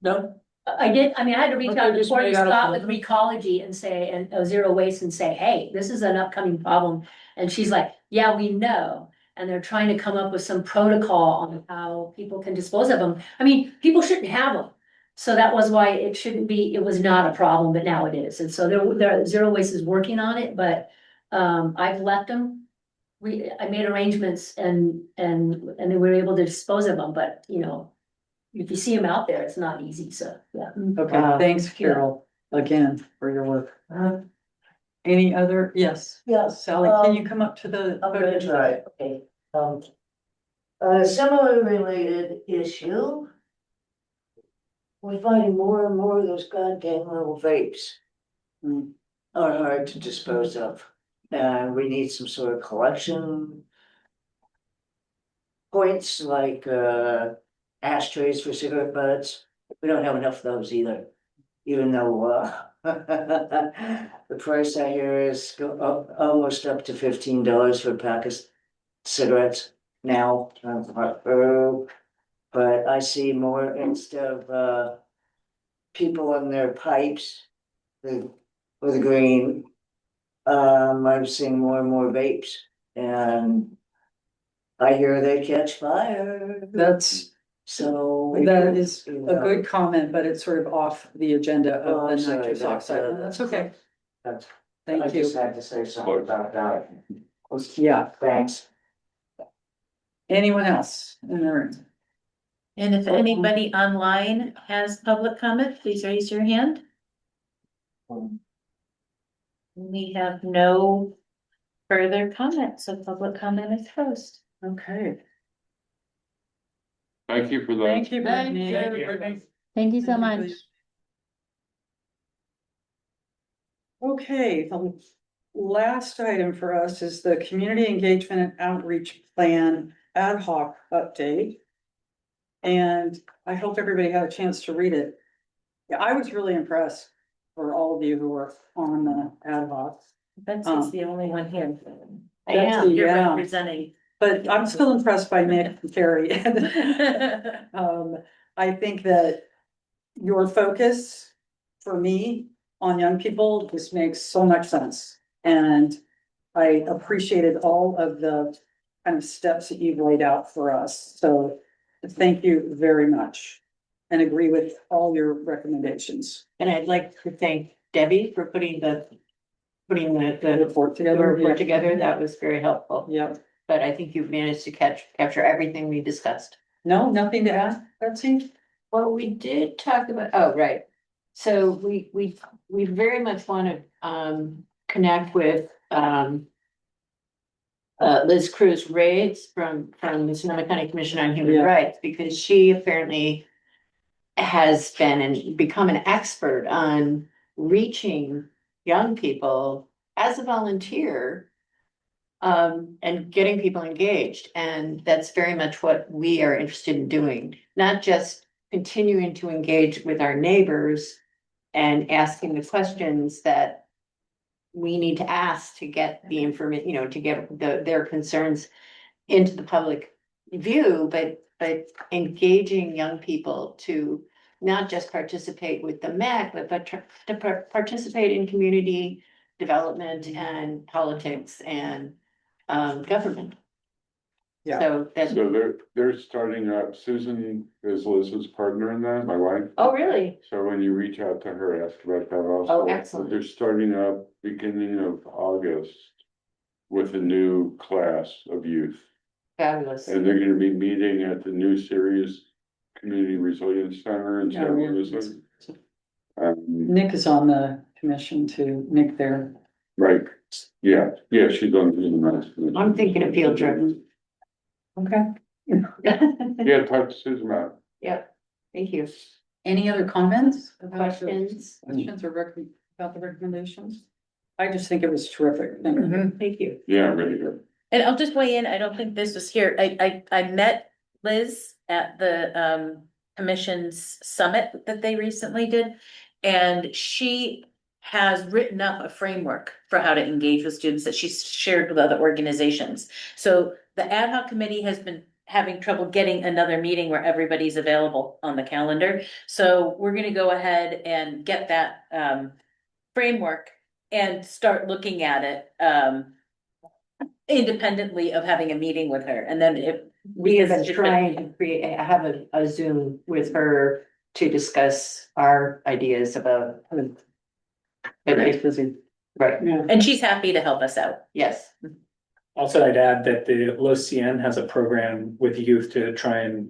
Speaker 6: No?
Speaker 17: I did, I mean, I had to reach
Speaker 6: Okay,
Speaker 17: out to
Speaker 6: just
Speaker 17: Courtney
Speaker 6: made out of
Speaker 17: Scott with
Speaker 6: aluminum?
Speaker 17: Recology and say, and Zero Waste and say, hey, this is an upcoming problem. And she's like, yeah, we know. And they're trying to come up with some protocol on how people can dispose of them. I mean, people shouldn't have them. So that was why it shouldn't be, it was not a problem, but now it is. And so there Zero Waste is working on it, but I've left them. I made arrangements and they were able to dispose of them, but you know, if you see them out there, it's not easy, so, yeah.
Speaker 1: Okay, thanks, Carol, again, for your work. Any other, yes?
Speaker 20: Yes.
Speaker 1: Sally, can you come up to the?
Speaker 20: I'm gonna try, okay. A similar related issue. We're finding more and more of those goddamn little vapes. Are hard to dispose of, and we need some sort of collection. Points like, ashtrays for cigarette butts, we don't have enough of those either. Even though, the price I hear is almost up to $15 for a pack of cigarettes now. But I see more instead of, people on their pipes, with the green. I'm seeing more and more vapes, and I hear they catch fire.
Speaker 1: That's,
Speaker 20: So.
Speaker 1: that is a good comment, but it's sort of off the agenda of the
Speaker 20: sorry,
Speaker 1: nitrous oxide. That's okay.
Speaker 20: That's,
Speaker 1: Thank
Speaker 20: I
Speaker 1: you.
Speaker 20: just had to say something about that.
Speaker 1: Yeah,
Speaker 20: Thanks.
Speaker 1: anyone else in the room?
Speaker 8: And if anybody online has public comment, please raise your hand. We have no further comments, so public comment is closed.
Speaker 1: Okay.
Speaker 5: Thank you for that.
Speaker 1: Thank you,
Speaker 6: Thank
Speaker 1: Brittany.
Speaker 6: you, Brittany.
Speaker 19: Thank you so much.
Speaker 1: Okay, the last item for us is the Community Engagement and Outreach Plan ad hoc update. And I hope everybody had a chance to read it. Yeah, I was really impressed for all of you who were on the ad hoc.
Speaker 8: Betsy's the only one here.
Speaker 1: I am,
Speaker 8: You're
Speaker 1: yeah.
Speaker 8: representing.
Speaker 1: But I'm still impressed by Nick and Carrie. I think that your focus for me on young people just makes so much sense. And I appreciated all of the kind of steps that you've laid out for us. So thank you very much and agree with all your recommendations.
Speaker 2: And I'd like to thank Debbie for putting the
Speaker 1: Report together.
Speaker 2: report together. That was very helpful.
Speaker 1: Yep.
Speaker 2: but I think you've managed to capture everything we discussed.
Speaker 1: No, nothing to add, Betsy?
Speaker 2: Well, we did talk about, oh, right. So we very much want to connect with Liz Cruz Raids from the Sonoma County Commission on Human
Speaker 1: Yeah.
Speaker 2: Rights, because she apparently has been and become an expert on reaching young people as a volunteer and getting people engaged. And that's very much what we are interested in doing, not just continuing to engage with our neighbors and asking the questions that we need to ask to get the information, you know, to get their concerns into the public view, but engaging young people to not just participate with the MEC, but to participate in community development and politics and government.
Speaker 1: Yeah.
Speaker 2: So that's,
Speaker 5: So they're starting up, Susan is Liz's partner in that, my wife.
Speaker 2: oh, really?
Speaker 5: So when you reach out to her, ask about that also.
Speaker 2: Oh, excellent.
Speaker 5: They're starting up beginning of August with a new class of youth.
Speaker 2: Fabulous.
Speaker 5: And they're gonna be meeting at the new series Community Resilience Center in San Luis.
Speaker 1: Nick is on the commission to make their.
Speaker 5: Right, yeah, she's on the human.
Speaker 2: I'm thinking of field trip.
Speaker 1: Okay.
Speaker 5: Yeah, talk to Susan about it.
Speaker 2: Yep, thank you.
Speaker 1: Any other comments?
Speaker 2: Questions?
Speaker 1: Questions or about the recommendations? I just think it was terrific. Thank you.
Speaker 2: Thank you.
Speaker 5: Yeah, really good.
Speaker 8: And I'll just weigh in, I don't think this was here, I met Liz at the commission's summit that they recently did. And she has written up a framework for how to engage with students that she's shared with other organizations. So the ad hoc committee has been having trouble getting another meeting where everybody's available on the calendar. So we're gonna go ahead and get that framework and start looking at it independently of having a meeting with her. And then if
Speaker 2: We have been trying to have a Zoom with her to discuss our ideas about. Right,
Speaker 8: and she's happy to help us out.
Speaker 2: yes.
Speaker 16: Also, I'd add that the LoCN has a program with youth to try and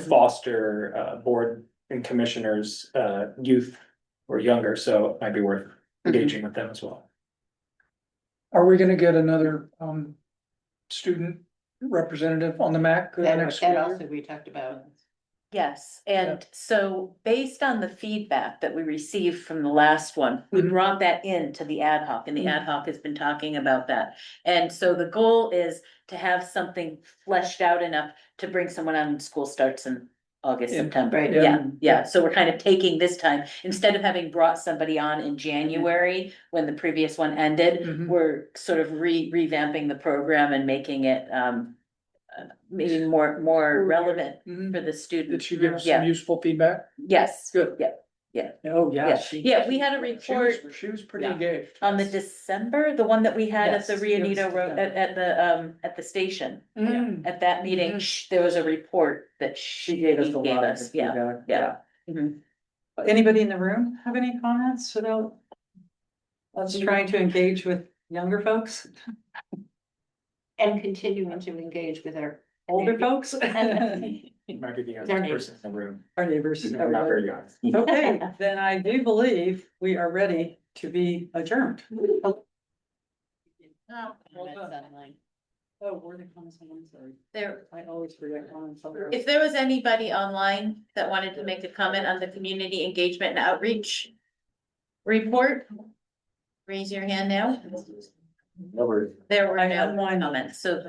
Speaker 16: foster board and commissioners, youth or younger, so it might be worth engaging with them as well.
Speaker 6: Are we gonna get another student representative on the MAC?
Speaker 2: That also we talked about.
Speaker 8: Yes, and so based on the feedback that we received from the last one, we brought that into the ad hoc, and the ad hoc has been talking about that. And so the goal is to have something fleshed out enough to bring someone on when school starts in August, September.
Speaker 2: right,
Speaker 8: Yeah, so we're kind of taking this time, instead of having brought somebody on in January when the previous one ended, we're sort of revamping the program and making it maybe more relevant for the student.
Speaker 6: Did she give us some useful feedback?
Speaker 8: Yes.
Speaker 6: Good.
Speaker 8: Yeah.
Speaker 1: Oh, yeah.
Speaker 8: Yeah, we had a report
Speaker 6: She was pretty engaged.
Speaker 8: on the December, the one that we had at the
Speaker 1: Yes,
Speaker 8: Rio
Speaker 1: yes,
Speaker 8: Nito Road, at the station.
Speaker 6: Mm.
Speaker 8: At that meeting, there was a report that she gave us, yeah.
Speaker 1: Anybody in the room have any comments about us trying to engage with younger folks,
Speaker 2: And continuing to engage with our
Speaker 1: older folks?
Speaker 16: Might be the
Speaker 2: Our
Speaker 16: youngest
Speaker 2: neighbors.
Speaker 16: person in the room.
Speaker 1: Our neighbors.
Speaker 16: Not very young.
Speaker 1: Okay, then I do believe we are ready to be adjourned. Oh, where the comments? I'm sorry.
Speaker 8: There,
Speaker 1: I always forget comments.
Speaker 8: if there was anybody online that wanted to make a comment on the community engagement and outreach report, raise your hand now. There were no comments, so.